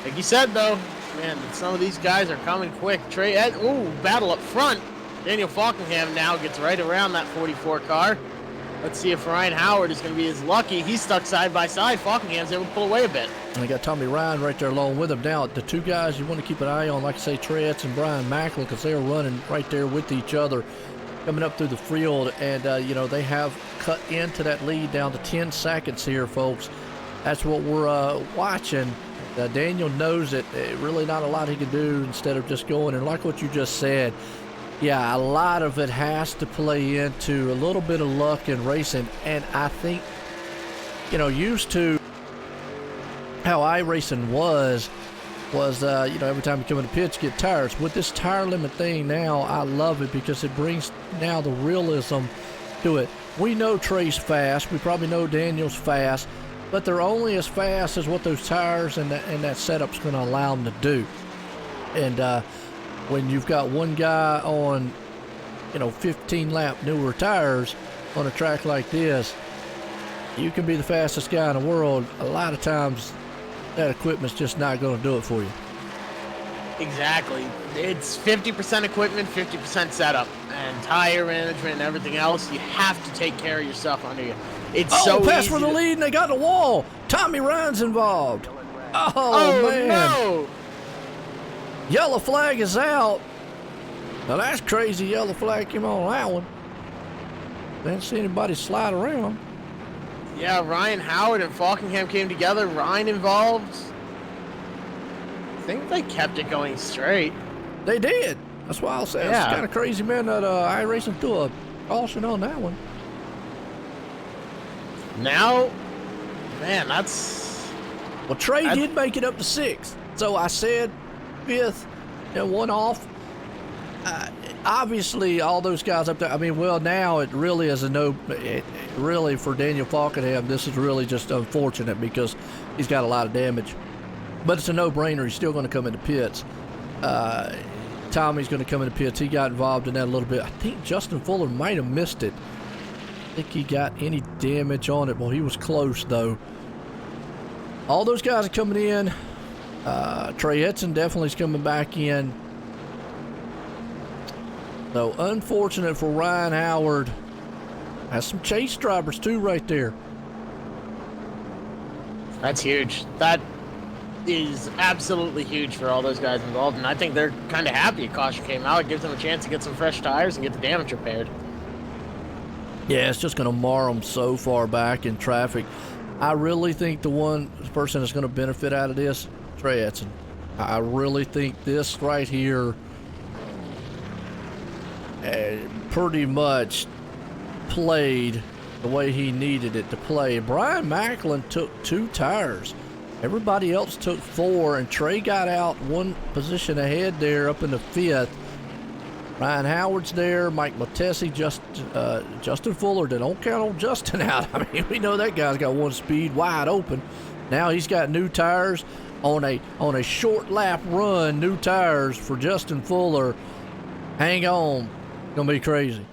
Like you said, though, man, some of these guys are coming quick. Battle up front. Daniel Falkenham now gets right around that 44 car. Let's see if Ryan Howard is going to be as lucky. He's stuck side by side. Falkenham's able to pull away a bit. And we got Tommy Ryan right there along with him. Now, the two guys you want to keep an eye on, like I say, Trey Edson and Brian Macklin, because they're running right there with each other coming up through the field. And, they have cut into that lead down to 10 seconds here, folks. That's what we're watching. Daniel knows it. Really not a lot he can do instead of just going. And like what you just said, yeah, a lot of it has to play into a little bit of luck in racing. And I think, used to how iRacing was every time you come in the pits, get tires. With this tire limit thing now, I love it because it brings now the realism to it. We know Trey's fast. We probably know Daniel's fast. But they're only as fast as what those tires and that setup's going to allow them to do. And when you've got one guy on, 15-lap newer tires on a track like this, you can be the fastest guy in the world. A lot of times, that equipment's just not going to do it for you. Exactly. It's 50% equipment, 50% setup. And tire management and everything else, you have to take care of yourself under you. It's so pass easy for the lead, and they got the wall. Tommy Ryan's involved. Oh man. No. Yellow flag is out. Now that's crazy. Yellow flag came on that one. Didn't see anybody slide around. Yeah, Ryan Howard and Falkenham came together. Ryan involved. I think they kept it going straight. They did. That's why I'll say it's kind of crazy, man, that iRacing threw a caution on that one. Now, man, that's... Well, Trey did make it up to 6th. So I said 5th and 1 off. Obviously, all those guys up there, I mean, well, now it really is really for Daniel Falkenham, this is really just unfortunate because he's got a lot of damage. But it's a no-brainer. He's still going to come into pits. Tommy's going to come into pits. He got involved in that a little bit. I think Justin Fuller might have missed it. I think he got any damage on it. Well, he was close, though. All those guys are coming in. Trey Edson definitely is coming back in. So, unfortunate for Ryan Howard. Has some chase drivers, too, right there. That's huge. That is absolutely huge for all those guys involved, and I think they're kind of happy a caution came out. It gives them a chance to get some fresh tires and get the damage repaired. Yeah, it's just going to mar them so far back in traffic. I really think the person that's going to benefit out of this, Trey Edson. I really think this right here pretty much played the way he needed it to play. Brian Macklin took 2 tires. Everybody else took 4, and Trey got out 1 position ahead there up in the 5th. Ryan Howard's there, Mike Matesi, Justin Fuller. They don't count on Justin out. I mean, we know that guy's got 1 speed wide open. Now he's got new tires on a short lap run. New tires for Justin Fuller. Hang on, gonna be crazy.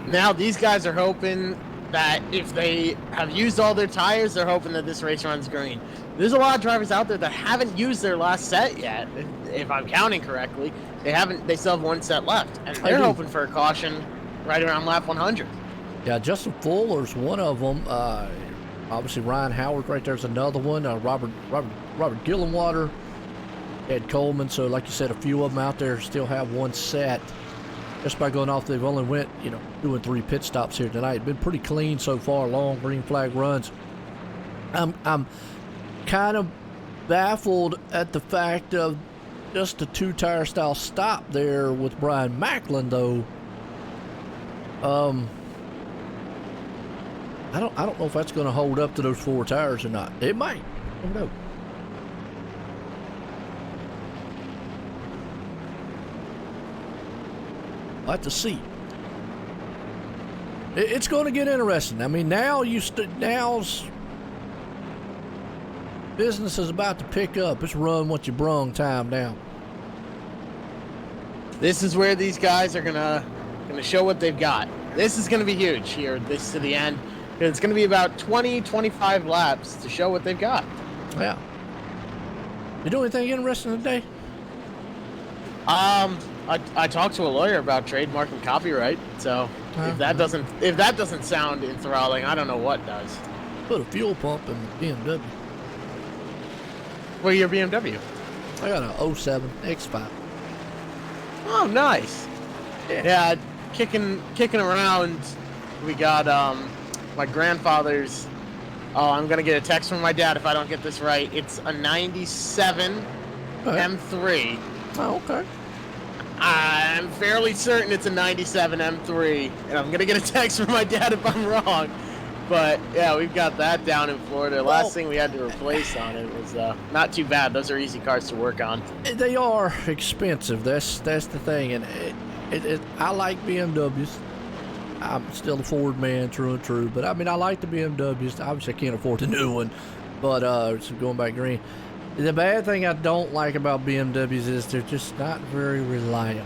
Now these guys are hoping that if they have used all their tires, they're hoping that this race runs green. There's a lot of drivers out there that haven't used their last set yet, if I'm counting correctly. They still have 1 set left, and they're hoping for a caution right around lap 100. Yeah, Justin Fuller's one of them. Obviously Ryan Howard right there's another one. Robert Gillenwater, Ed Coleman. So like you said, a few of them out there still have 1 set. Just by going off, they've only went, doing 3 pit stops here tonight. Been pretty clean so far, long green flag runs. I'm kind of baffled at the fact of just a 2 tire style stop there with Brian Macklin, though. I don't know if that's going to hold up to those 4 tires or not. It might. I don't know. I'll have to see. It's going to get interesting. I mean, now's business is about to pick up. It's run what you brung time now. This is where these guys are gonna show what they've got. This is gonna be huge here. This to the end. It's gonna be about 20-25 laps to show what they've got. Yeah. You do anything interesting today? I talked to a lawyer about trademark and copyright, so if that doesn't sound enthralling, I don't know what does. Put a fuel pump in the BMW. Well, your BMW? I got an 07 X5. Oh, nice. Yeah, kicking around. We got my grandfather's. Oh, I'm gonna get a text from my dad if I don't get this right. It's a '97 M3. Oh, okay. I'm fairly certain it's a '97 M3, and I'm gonna get a text from my dad if I'm wrong. But yeah, we've got that down in Florida. Last thing we had to replace on it was not too bad. Those are easy cars to work on. They are expensive. That's the thing, and I like BMWs. I'm still a Ford man, true and true. But I mean, I like the BMWs. Obviously, I can't afford the new one. But so going back green. The bad thing I don't like about BMWs is they're just not very reliable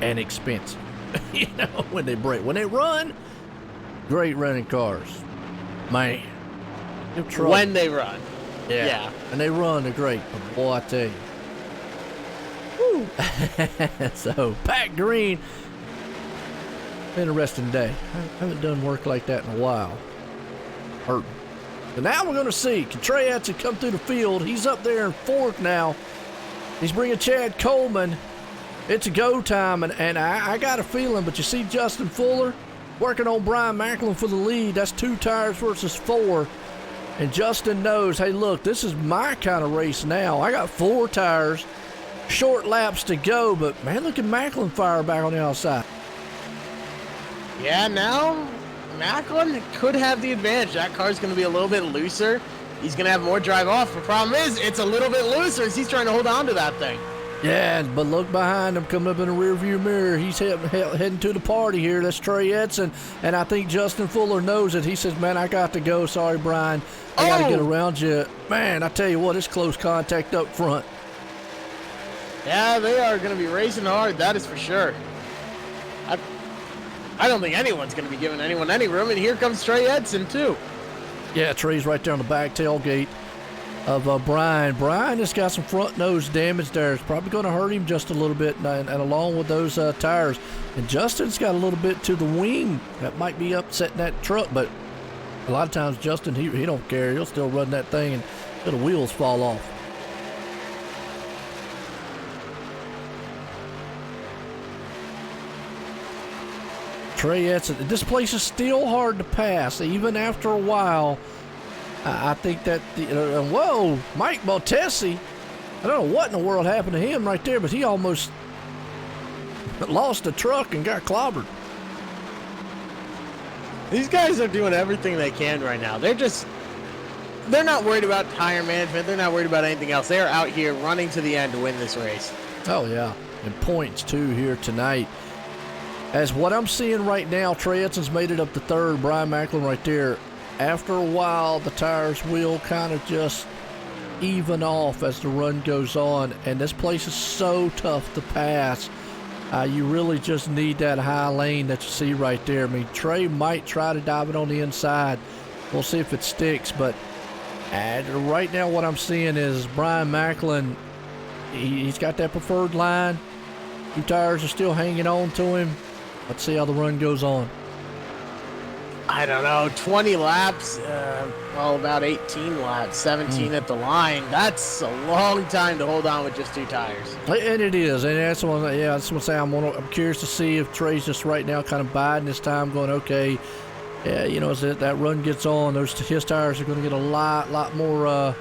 and expensive. When they break, when they run, great running cars, man. When they run, yeah, and they run, they're great. But boy, I tell you, woo. So Pat Green, interesting day. I haven't done work like that in a while. Hurting. And now we're going to see, can Trey Edson come through the field? He's up there in 4th now. He's bringing Chad Coleman. It's a go time, and I got a feeling, but you see Justin Fuller working on Brian Macklin for the lead. That's 2 tires versus 4. And Justin knows, hey, look, this is my kind of race now. I got 4 tires, short laps to go, but man, look at Macklin fire back on the outside. Yeah, now Macklin could have the advantage. That car's going to be a little bit looser. He's going to have more drive off. The problem is it's a little bit looser as he's trying to hold on to that thing. Yeah, but look behind him, coming up in the rearview mirror. He's heading to the party here. That's Trey Edson, and I think Justin Fuller knows it. He says, man, I got to go. Sorry, Brian. I got to get around you. Man, I tell you what, it's close contact up front. Yeah, they are going to be racing hard, that is for sure. I don't think anyone's going to be giving anyone any room, and here comes Trey Edson, too. Yeah, Trey's right there on the back tailgate of Brian. Brian has got some front nose damage there. It's probably going to hurt him just a little bit, and along with those tires. And Justin's got a little bit to the wing. That might be upsetting that truck, but a lot of times Justin, he don't care. He'll still run that thing until the wheels fall off. Trey Edson, this place is still hard to pass, even after a while. I think that, whoa, Mike Maltesi, I don't know what in the world happened to him right there, but he almost lost the truck and got clobbered. These guys are doing everything they can right now. They're not worried about tire management. They're not worried about anything else. They are out here running to the end to win this race. Oh, yeah, and points, too, here tonight. As what I'm seeing right now, Trey Edson's made it up to third. Brian Macklin right there. After a while, the tires will kind of just even off as the run goes on. And this place is so tough to pass. You really just need that high lane that you see right there. I mean, Trey might try to dive it on the inside. We'll see if it sticks. But right now what I'm seeing is Brian Macklin, he's got that preferred line. 2 tires are still hanging on to him. Let's see how the run goes on. I don't know, 20 laps, about 18 laps, 17 at the line. That's a long time to hold on with just 2 tires. And it is, and that's what I'm saying. I'm curious to see if Trey's just right now kind of biding his time, going, okay, yeah, as that run gets on, his tires are going to get a lot more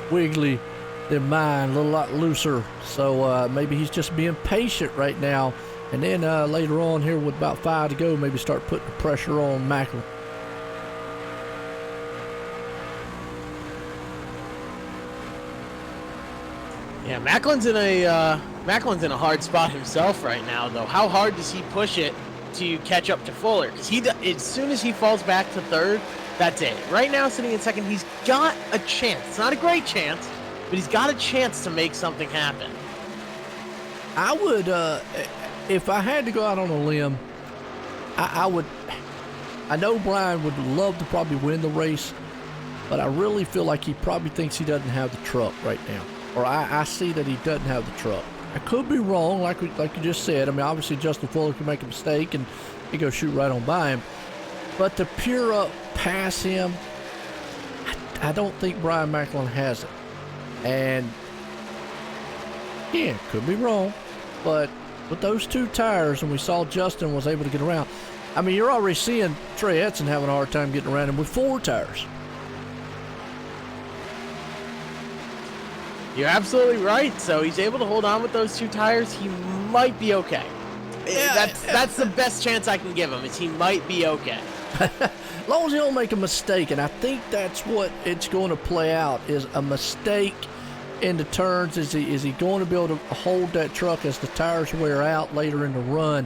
wiggly than mine, a little lot looser. So maybe he's just being patient right now. And then later on here with about 5 to go, maybe start putting the pressure on Macklin. Yeah, Macklin's in a hard spot himself right now, though. How hard does he push it to catch up to Fuller? Because as soon as he falls back to third, that's it. Right now, sitting in second, he's got a chance. It's not a great chance, but he's got a chance to make something happen. I would, if I had to go out on a limb, I would. I know Brian would love to probably win the race, but I really feel like he probably thinks he doesn't have the truck right now. Or I see that he doesn't have the truck. I could be wrong, like you just said. I mean, obviously Justin Fuller can make a mistake and he go shoot right on by him. But to pure up past him, I don't think Brian Macklin has it. And yeah, could be wrong, but with those 2 tires, and we saw Justin was able to get around. I mean, you're already seeing Trey Edson having a hard time getting around him with 4 tires. You're absolutely right. So he's able to hold on with those 2 tires. He might be okay. Yeah, that's the best chance I can give him, is he might be okay. As long as he don't make a mistake, and I think that's what it's going to play out, is a mistake in the turns. Is he going to be able to hold that truck as the tires wear out later in the run?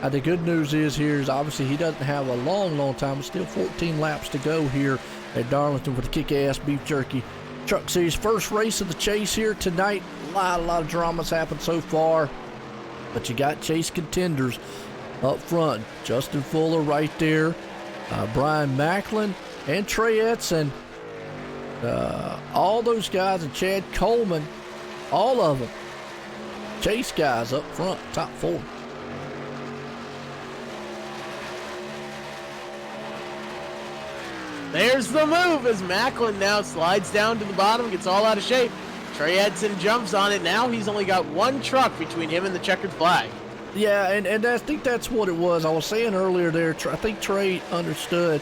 The good news is obviously he doesn't have a long time, but still 14 laps to go here at Darlington with the Kick-Ass Beef Jerky Truck Series. First race of the chase here tonight. A lot of dramas happened so far, but you got chase contenders up front. Justin Fuller right there, Brian Macklin, and Trey Edson. All those guys, and Chad Coleman, all of them chase guys up front, top 4. There's the move as Macklin now slides down to the bottom, gets all out of shape. Trey Edson jumps on it. Now he's only got 1 truck between him and the checkered flag. Yeah, and I think that's what it was. I was saying earlier there, I think Trey understood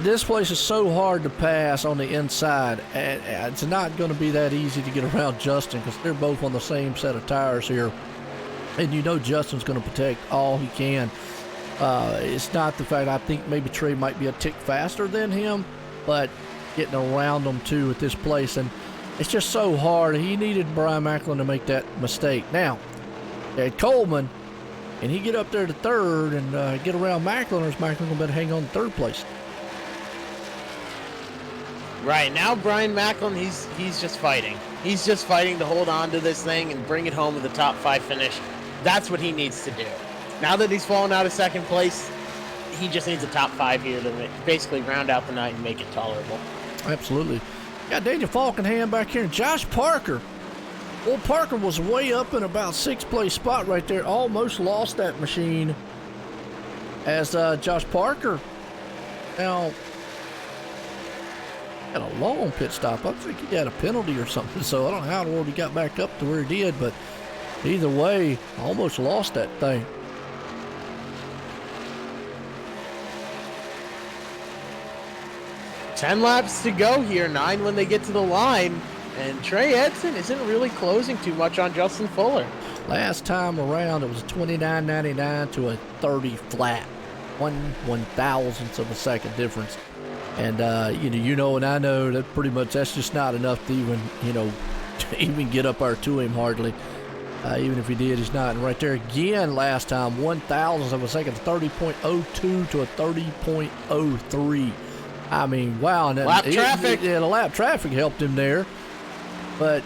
this place is so hard to pass on the inside, and it's not going to be that easy to get around Justin because they're both on the same set of tires here. And you know Justin's going to protect all he can. It's not the fact I think maybe Trey might be a tick faster than him, but getting around them too at this place. And it's just so hard. He needed Brian Macklin to make that mistake. Now, at Coleman, and he get up there to third and get around Macklin, or is Macklin going to hang on to third place? Right, now Brian Macklin, he's just fighting. He's just fighting to hold on to this thing and bring it home with a top 5 finish. That's what he needs to do. Now that he's fallen out of second place, he just needs a top 5 here to basically round out the night and make it tolerable. Absolutely. Got Daniel Falkenham back here and Josh Parker. Well, Parker was way up in about 6th place spot right there. Almost lost that machine as Josh Parker now had a long pit stop. I think he had a penalty or something, so I don't know how in the world he got back up to where he did, but either way, almost lost that thing. Ten laps to go here, 9 when they get to the line, and Trey Edson isn't really closing too much on Justin Fuller. Last time around, it was 29.99 to a 30 flat, 1/1000th of a second difference. And you know, and I know that pretty much that's just not enough to even to even get up there to him hardly. Even if he did, he's not. And right there again, last time 1/1000th of a second, 30.02 to a 30.03. I mean, wow. And lap traffic. The lap traffic helped him there, but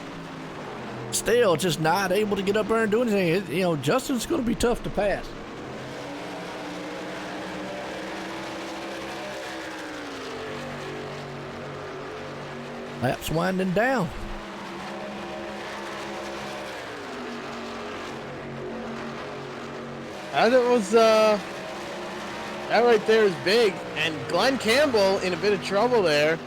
still just not able to get up there and do anything. Justin's going to be tough to pass. Laps winding down. That right there is big, and Glenn Campbell in a bit of trouble there.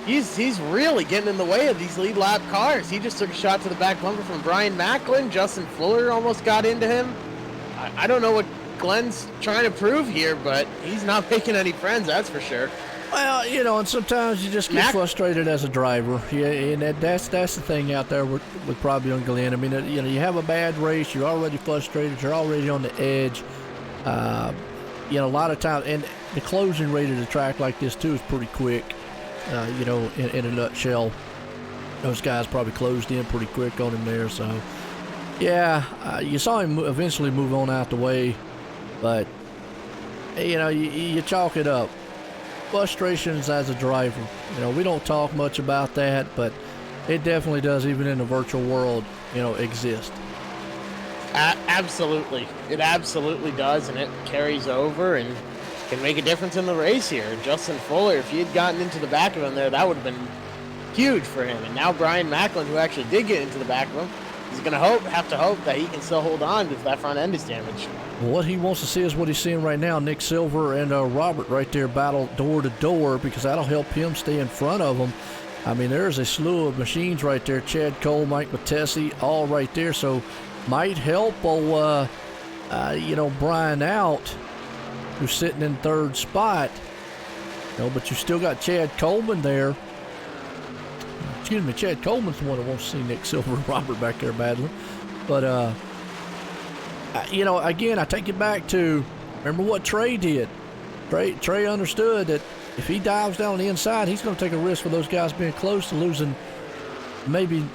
He's really getting in the way of these lead lap cars. He just took a shot to the back bumper from Brian Macklin. Justin Fuller almost got into him. I don't know what Glenn's trying to prove here, but he's not making any friends, that's for sure. Well, and sometimes you just get frustrated as a driver. Yeah, and that's the thing out there with probably on Glenn. I mean, you have a bad race, you're already frustrated, you're already on the edge. A lot of times, and the closing rate of the track like this too is pretty quick. In a nutshell, those guys probably closed in pretty quick on him there. So, yeah, you saw him eventually move on out the way, but you chalk it up. Frustrations as a driver. We don't talk much about that, but it definitely does, even in the virtual world, exist. Absolutely. It absolutely does, and it carries over and can make a difference in the race here. Justin Fuller, if he had gotten into the back of him there, that would have been huge for him. And now Brian Macklin, who actually did get into the back of him, is going to have to hope that he can still hold on if that front end is damaged. Well, what he wants to see is what he's seeing right now. Nick Silver and Robert right there battle door to door, because that'll help him stay in front of them. I mean, there's a slew of machines right there. Chad Cole, Mike Matesi, all right there. So might help Brian out, who's sitting in third spot. But you still got Chad Coleman there. Excuse me, Chad Coleman's the one that wants to see Nick Silver and Robert back there battling. But, again, I take it back to, remember what Trey did. Trey understood that if he dives down on the inside, he's going to take a risk for those guys being close to losing maybe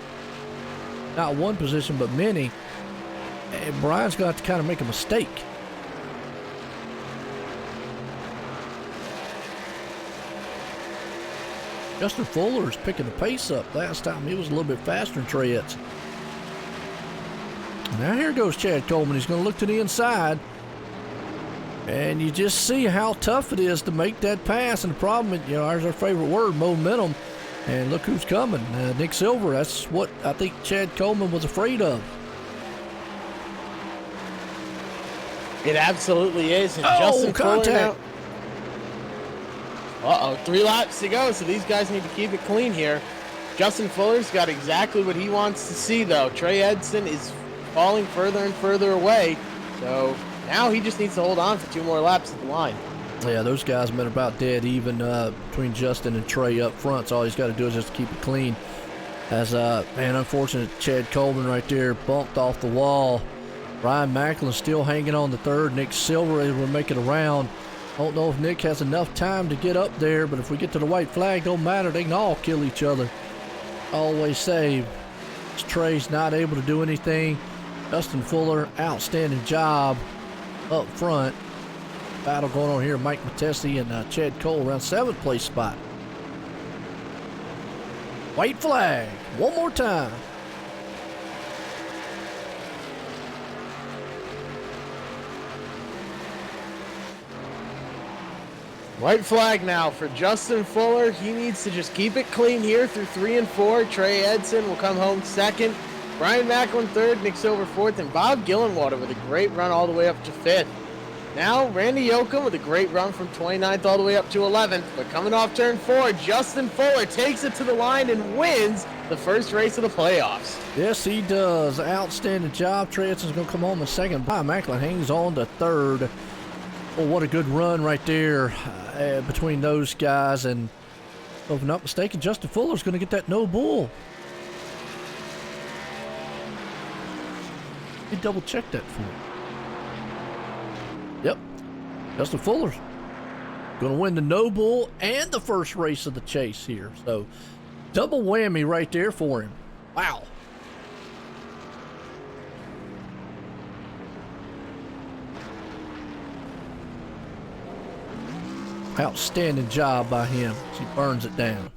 not one position, but many. And Brian's got to kind of make a mistake. Justin Fuller is picking the pace up. Last time he was a little bit faster than Trey Edson. Now here goes Chad Coleman. He's going to look to the inside. And you just see how tough it is to make that pass. And the problem, there's our favorite word, momentum. And look who's coming. Nick Silver. That's what I think Chad Coleman was afraid of. It absolutely is. And Justin contact. Uh-oh, 3 laps to go, so these guys need to keep it clean here. Justin Fuller's got exactly what he wants to see, though. Trey Edson is falling further and further away, so now he just needs to hold on for 2 more laps at the line. Yeah, those guys have been about dead even between Justin and Trey up front. So all he's got to do is just keep it clean. As, man, unfortunate Chad Coleman right there bumped off the wall. Ryan Macklin still hanging on the third. Nick Silver able to make it around. Don't know if Nick has enough time to get up there, but if we get to the white flag, don't matter. They can all kill each other. Always say, Trey's not able to do anything. Justin Fuller, outstanding job up front. Battle going on here. Mike Matesi and Chad Cole around 7th place spot. White flag. One more time. White flag now for Justin Fuller. He needs to just keep it clean here through 3 and 4. Trey Edson will come home 2nd. Brian Macklin 3rd, Nick Silver 4th, and Bob Gillenwater with a great run all the way up to 5th. Now, Randy Yoakum with a great run from 29th all the way up to 11th. But coming off turn 4, Justin Fuller takes it to the line and wins the first race of the playoffs. Yes, he does. Outstanding job. Trey Edson's going to come home in 2nd. Brian Macklin hangs on to 3rd. Oh, what a good run right there between those guys. And if I'm not mistaken, Justin Fuller's going to get that no bull. Let me double check that for me. Yep. Justin Fuller's going to win the no bull and the first race of the chase here. So double whammy right there for him. Wow. Outstanding job by him. He burns it down.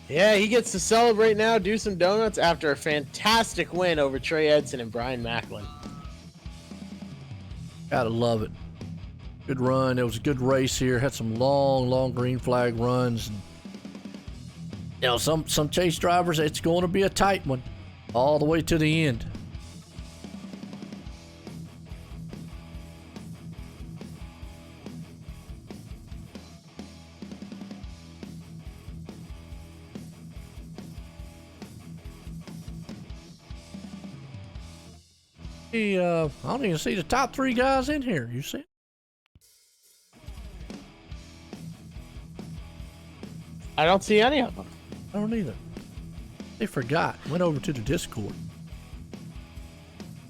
Yeah, he gets to celebrate now, do some donuts after a fantastic win over Trey Edson and Brian Macklin. Gotta love it. Good run. It was a good race here. Had some long green flag runs. And, you know, some chase drivers, it's going to be a tight one all the way to the end. I don't even see the top 3 guys in here. You see? I don't see any of them. I don't either. They forgot. Went over to the Discord.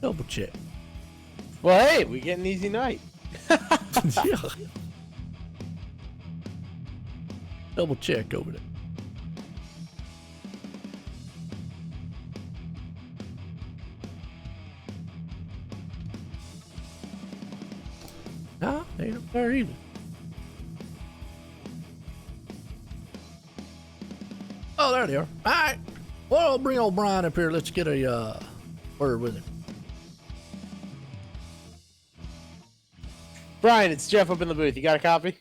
Double check. Well, hey, we get an easy night. Yeah. Double check over there. Nah, they ain't up there either. Oh, there they are. All right. Well, I'll bring old Brian up here. Let's get a word with him. Brian, it's Jeff up in the booth. You got a copy?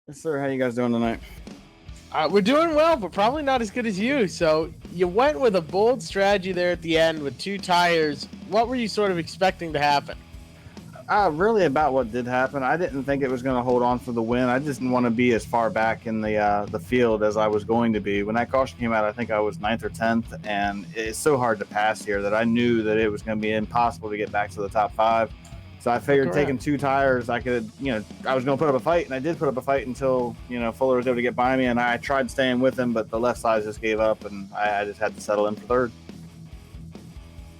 Yes, sir. How you guys doing tonight? We're doing well, but probably not as good as you. So you went with a bold strategy there at the end with 2 tires. What were you sort of expecting to happen? Really about what did happen. I didn't think it was going to hold on for the win. I just didn't want to be as far back in the field as I was going to be. When that caution came out, I think I was 9th or 10th, and it's so hard to pass here that I knew that it was going to be impossible to get back to the top 5. So I figured taking 2 tires, I could, I was going to put up a fight, and I did put up a fight until, Fuller was able to get by me, and I tried staying with him, but the left side just gave up, and I just had to settle in for 3rd.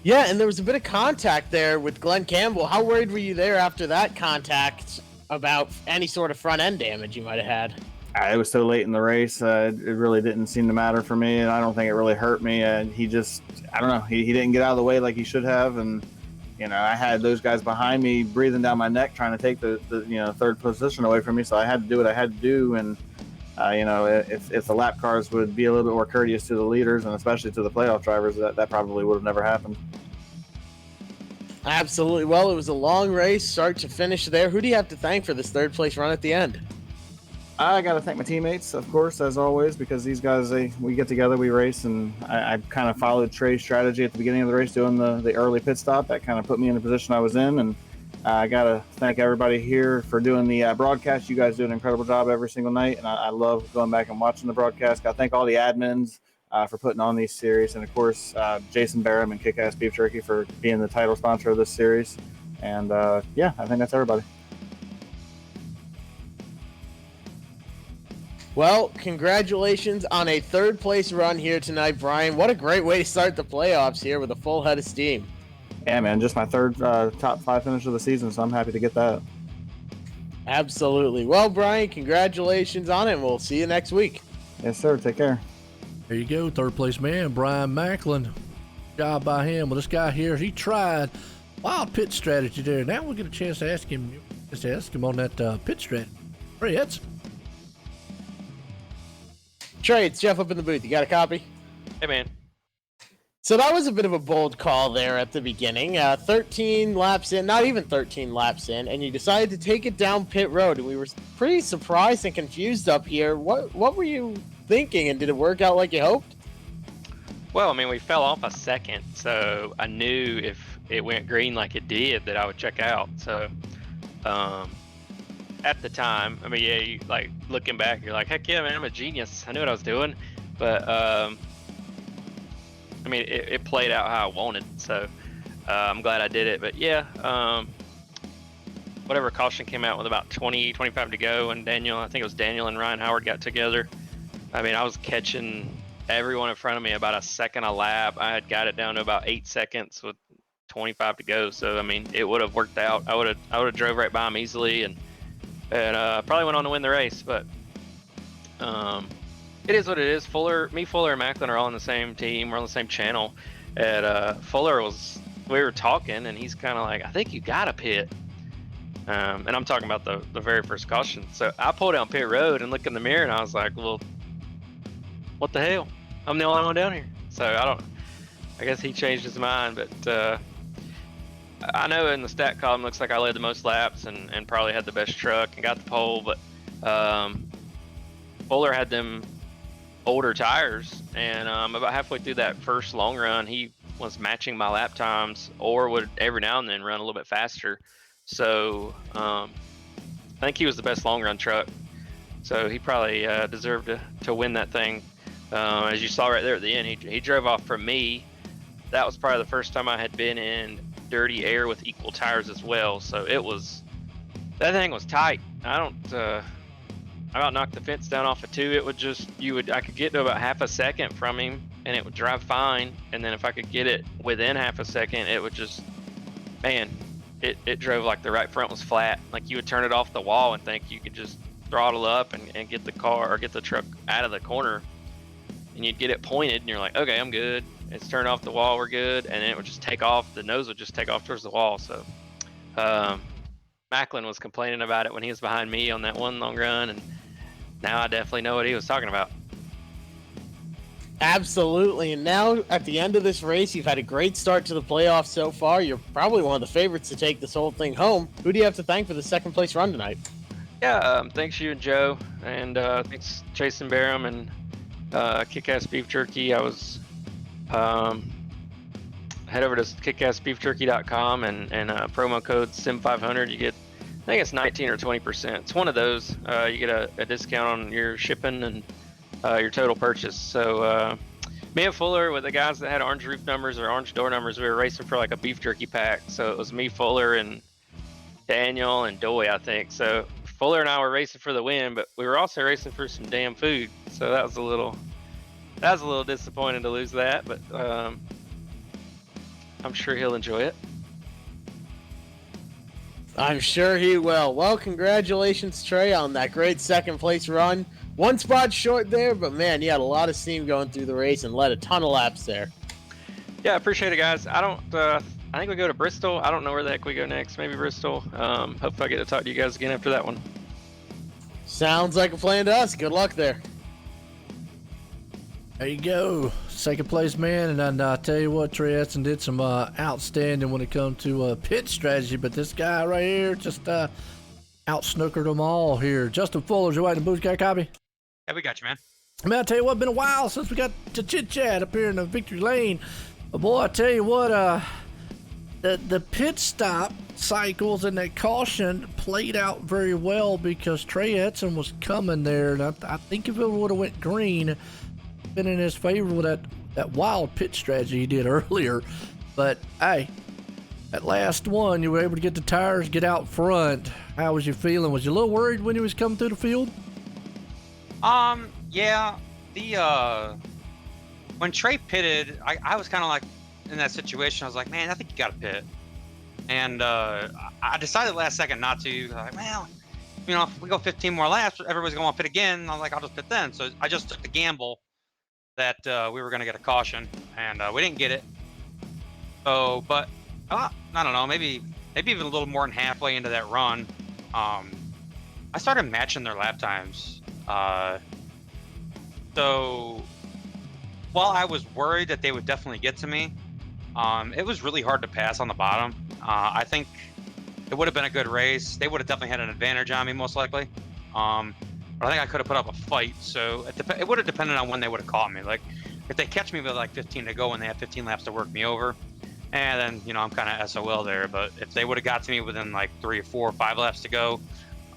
Yeah, and there was a bit of contact there with Glenn Campbell. How worried were you there after that contact about any sort of front end damage you might have had? It was so late in the race. It really didn't seem to matter for me, and I don't think it really hurt me. He just, I don't know, he didn't get out of the way like he should have, and I had those guys behind me breathing down my neck trying to take the 3rd position away from me, so I had to do what I had to do, and if the lap cars would be a little bit more courteous to the leaders and especially to the playoff drivers, that probably would have never happened. Absolutely. Well, it was a long race, start to finish there. Who do you have to thank for this 3rd place run at the end? I got to thank my teammates, of course, as always, because these guys, we get together, we race, and I kind of followed Trey's strategy at the beginning of the race, doing the early pit stop. That kind of put me in the position I was in, and I got to thank everybody here for doing the broadcast. You guys do an incredible job every single night, and I love going back and watching the broadcast. Got to thank all the admins for putting on these series, and of course, Jason Barham and Kickass Beef Jerky for being the title sponsor of this series. And yeah, I think that's everybody. Well, congratulations on a third place run here tonight, Brian. What a great way to start the playoffs here with a full head of steam. Yeah, man, just my third top 5 finish of the season, so I'm happy to get that. Absolutely. Well, Brian, congratulations on it, and we'll see you next week. Yes, sir. Take care. There you go, third place man, Brian Macklin. Job by him. Well, this guy here, he tried wild pit strategy there. Now we'll get a chance to ask him on that pit strategy. Trey Edson. Trey, it's Jeff up in the booth. You got a copy? Hey, man. So that was a bit of a bold call there at the beginning. 13 laps in, not even 13 laps in, and you decided to take it down pit road. And we were pretty surprised and confused up here. What were you thinking, and did it work out like you hoped? Well, I mean, we fell off a second, so I knew if it went green like it did that I would check out. So at the time, I mean, yeah, you, like looking back, you're like, heck yeah, man, I'm a genius. I knew what I was doing. But I mean, it played out how I wanted, so I'm glad I did it. But yeah, whatever caution came out with about 25 to go, and I think it was Daniel and Ryan Howard got together. I mean, I was catching everyone in front of me about a second a lap. I had got it down to about 8 seconds with 25 to go. So I mean, it would have worked out. I would have drove right by him easily, and probably went on to win the race. But it is what it is. Fuller, and Macklin are all on the same team. We're on the same channel. And Fuller we were talking, and he's kind of like, I think you got to pit. And I'm talking about the very first caution. So I pulled down pit road and looked in the mirror, and I was like, well, what the hell? I'm the only one down here. So I guess he changed his mind. But I know in the stat column, looks like I led the most laps and probably had the best truck and got the pole. But Fuller had them older tires, and about halfway through that first long run, he was matching my lap times, or would every now and then run a little bit faster. So I think he was the best long run truck, so he probably deserved to win that thing. As you saw right there at the end, he drove off from me. That was probably the first time I had been in dirty air with equal tires as well, so that thing was tight. I about knocked the fence down off of 2. I could get to about half a second from him, and it would drive fine. And then if I could get it within half a second, it would just, man, it drove like the right front was flat. Like you would turn it off the wall and think you could just throttle up and get the car or get the truck out of the corner, and you'd get it pointed, and you're like, okay, I'm good. It's turned off the wall, we're good. And then it would just take off. The nose would just take off towards the wall. So Macklin was complaining about it when he was behind me on that one long run, and now I definitely know what he was talking about. Absolutely. And now at the end of this race, you've had a great start to the playoffs so far. You're probably one of the favorites to take this whole thing home. Who do you have to thank for the second place run tonight? Yeah, thanks you and Joe, and thanks Jason Barham and Kickass Beef Jerky. I was head over to kickassbeefjerky.com and promo code Sim500. You get, I think it's 19 or 20%. It's one of those. You get a discount on your shipping and your total purchase. So me and Fuller, with the guys that had orange roof numbers or orange door numbers, we were racing for like a beef jerky pack. So it was me, Fuller, and Daniel and Doy, I think. So Fuller and I were racing for the win, but we were also racing for some damn food. So that was a little disappointing to lose that, but I'm sure he'll enjoy it. I'm sure he will. Well, congratulations, Trey, on that great second place run. One spot short there, but man, you had a lot of steam going through the race and led a ton of laps there. Yeah, I appreciate it, guys. I think we go to Bristol. I don't know where the heck we go next. Maybe Bristol. Hope I get to talk to you guys again after that one. Sounds like a plan to us. Good luck there. There you go, second place man, and I tell you what, Trey Edson did some outstanding when it comes to pit strategy, but this guy right here just out-snookered them all here. Justin Fuller's your white and boots, got a copy? Yeah, we got you, man. Man, I tell you what, been a while since we got to chit-chat up here in the victory lane. But boy, I tell you what, the pit stop cycles and that caution played out very well because Trey Edson was coming there, and I think if it would have went green, been in his favor with that wild pit strategy he did earlier. But hey, That last one, you were able to get the tires, get out front. How was you feeling? Was you a little worried when you was coming through the field? Yeah. When Trey pitted, I was kind of like in that situation. I was like, man, I think you got to pit. And I decided last second not to. Like, well, if we go 15 more laps, everybody's going to want to pit again. I was like, I'll just pit then. So I just took the gamble that we were going to get a caution, and we didn't get it. So, but I don't know, maybe even a little more than halfway into that run, I started matching their lap times. So while I was worried that they would definitely get to me, it was really hard to pass on the bottom. I think it would have been a good race. They would have definitely had an advantage on me, most likely. But I think I could have put up a fight. So it would have depended on when they would have caught me. Like, if they catch me with like 15 to go and they have 15 laps to work me over, and then I'm kind of SOL there. But if they would have got to me within like 3 or 4 or 5 laps to go,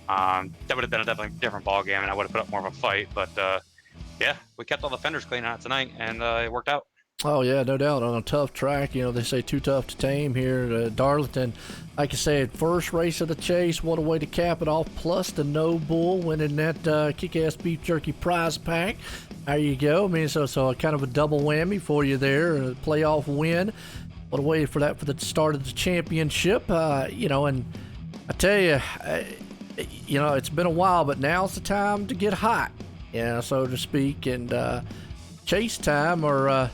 that would have been a definitely different ball game, and I would have put up more of a fight. But yeah, we kept all the fenders clean out tonight, and it worked out. Oh yeah, no doubt. On a tough track, they say too tough to tame here at Darlington. Like I said, first race of the chase, what a way to cap it off. Plus the No Bull winning that Kick-Ass Beef Jerky prize pack. There you go. I mean, so kind of a double whammy for you there, a playoff win. What a way for that for the start of the championship. And I tell you, it's been a while, but now's the time to get hot, so to speak, and chase time or.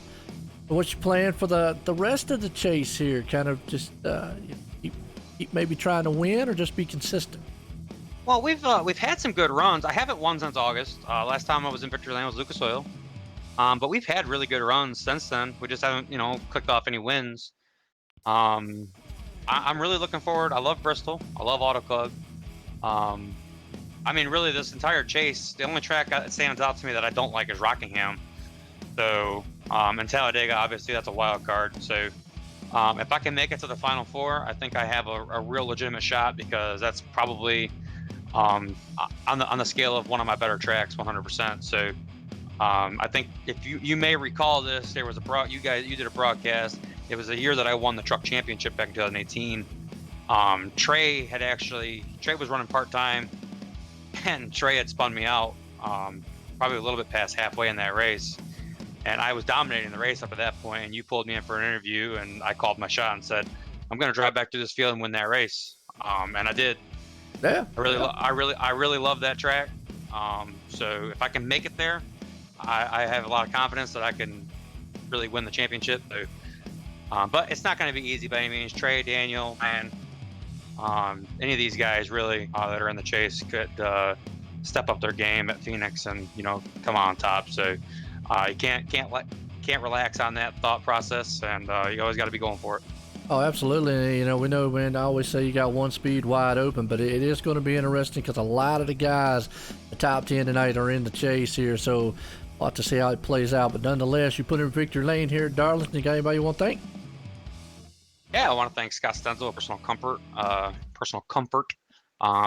What's your plan for the rest of the chase here? Kind of just keep maybe trying to win or just be consistent? Well, we've had some good runs. I haven't won since August. Last time I was in Victory Lane was Lucas Oil. But we've had really good runs since then. We just haven't, clicked off any wins. I'm really looking forward. I love Bristol. I love Auto Club. Really, this entire chase, the only track that stands out to me that I don't like is Rockingham. So, and Talladega, obviously, that's a wild card. So, if I can make it to the Final Four, I think I have a real legitimate shot, because that's probably on the scale of one of my better tracks, 100%. So, I think if you may recall this, there was you did a broadcast. It was a year that I won the truck championship back in 2018. Trey was running part-time, and Trey had spun me out probably a little bit past halfway in that race. And I was dominating the race up at that point, and you pulled me in for an interview, and I called my shot and said, "I'm going to drive back through this field and win that race." And I did. Yeah. I really love that track. So if I can make it there, I have a lot of confidence that I can really win the championship. So, but it's not going to be easy by any means. Trey, Daniel, and any of these guys really that are in the chase could step up their game at Phoenix and come on top. So. You can't relax on that thought process, and you always got to be going for it. Oh, absolutely. We know, man, I always say you got one speed wide open, but it is going to be interesting because a lot of the guys, the top 10 tonight, are in the chase here, so we'll have to see how it plays out. But nonetheless, you put in Victory Lane here at Darlington. You got anybody you want to thank? Yeah, I want to thank Scott Stenzel of Personal Comfort.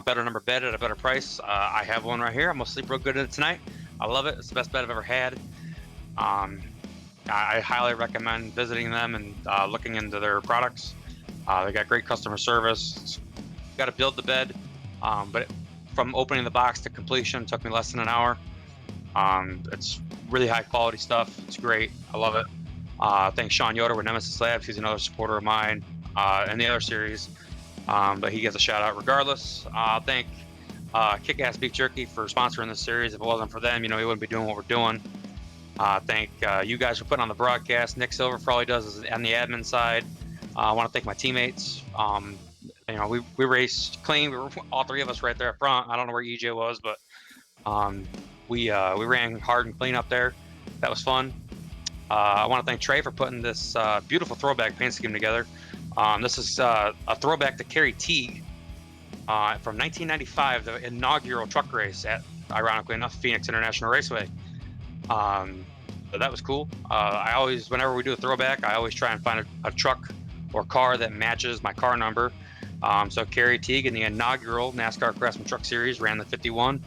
Better number bed at a better price. I have one right here. I'm going to sleep real good in it tonight. I love it. It's the best bed I've ever had. I highly recommend visiting them and looking into their products. They got great customer service. You got to build the bed, but from opening the box to completion took me less than an hour. It's really high quality stuff. It's great. I love it. Thanks Sean Yoder with Nemesis Labs. He's another supporter of mine in the other series, but he gets a shout out regardless. Thank Kick-Ass Beef Jerky for sponsoring this series. If it wasn't for them, we wouldn't be doing what we're doing. Thank you guys for putting on the broadcast. Nick Silver for all he does is on the admin side. I want to thank my teammates. We raced clean. We were all three of us right there up front. I don't know where EJ was, but we ran hard and clean up there. That was fun. I want to thank Trey for putting this beautiful throwback paint scheme together. This is a throwback to Kerry Teague from 1995, the inaugural truck race at, ironically enough, Phoenix International Raceway. So that was cool. I always, whenever we do a throwback, I always try and find a truck or car that matches my car number. So Kerry Teague in the inaugural NASCAR Craftsman Truck Series ran the 51,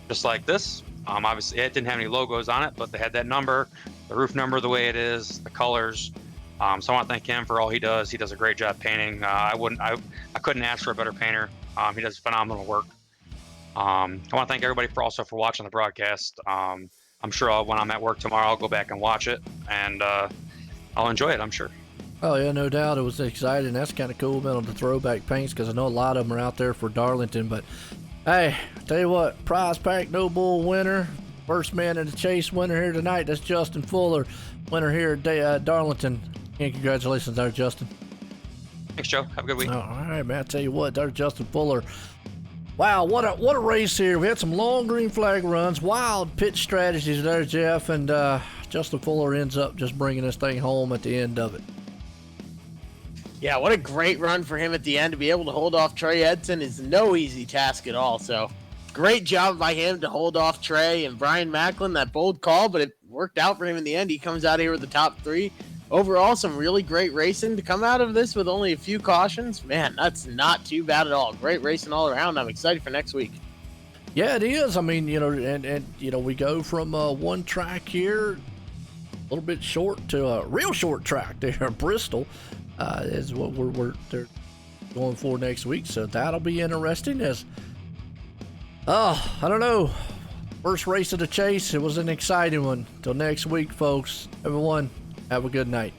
just like this. Obviously, it didn't have any logos on it, but they had that number, the roof number the way it is, the colors. So I want to thank him for all he does. He does a great job painting. I couldn't ask for a better painter. He does phenomenal work. I want to thank everybody for watching the broadcast. I'm sure when I'm at work tomorrow, I'll go back and watch it, and I'll enjoy it, I'm sure. Oh yeah, no doubt. It was exciting. That's kind of cool, man, on the throwback paints, because I know a lot of them are out there for Darlington. But hey, tell you what, prize pack no bull winner, first man in the chase winner here tonight. That's Justin Fuller, winner here at Darlington. And congratulations there, Justin. Thanks, Joe. Have a good week. All right, man. I tell you what, there's Justin Fuller. Wow, what a race here. We had some long green flag runs, wild pitch strategies there, Jeff, and Justin Fuller ends up just bringing this thing home at the end of it. Yeah, what a great run for him at the end. To be able to hold off Trey Edson is no easy task at all. So great job by him to hold off Trey and Brian Macklin. That bold call, but it worked out for him in the end. He comes out here with the top 3. Overall, some really great racing to come out of this with only a few cautions. Man, that's not too bad at all. Great racing all around. I'm excited for next week. Yeah, it is. I mean, and we go from one track here, a little bit short, to a real short track there, Bristol. Is what they're going for next week, so that'll be interesting. I don't know, first race of the chase, it was an exciting one. Till next week, folks, everyone, have a good night.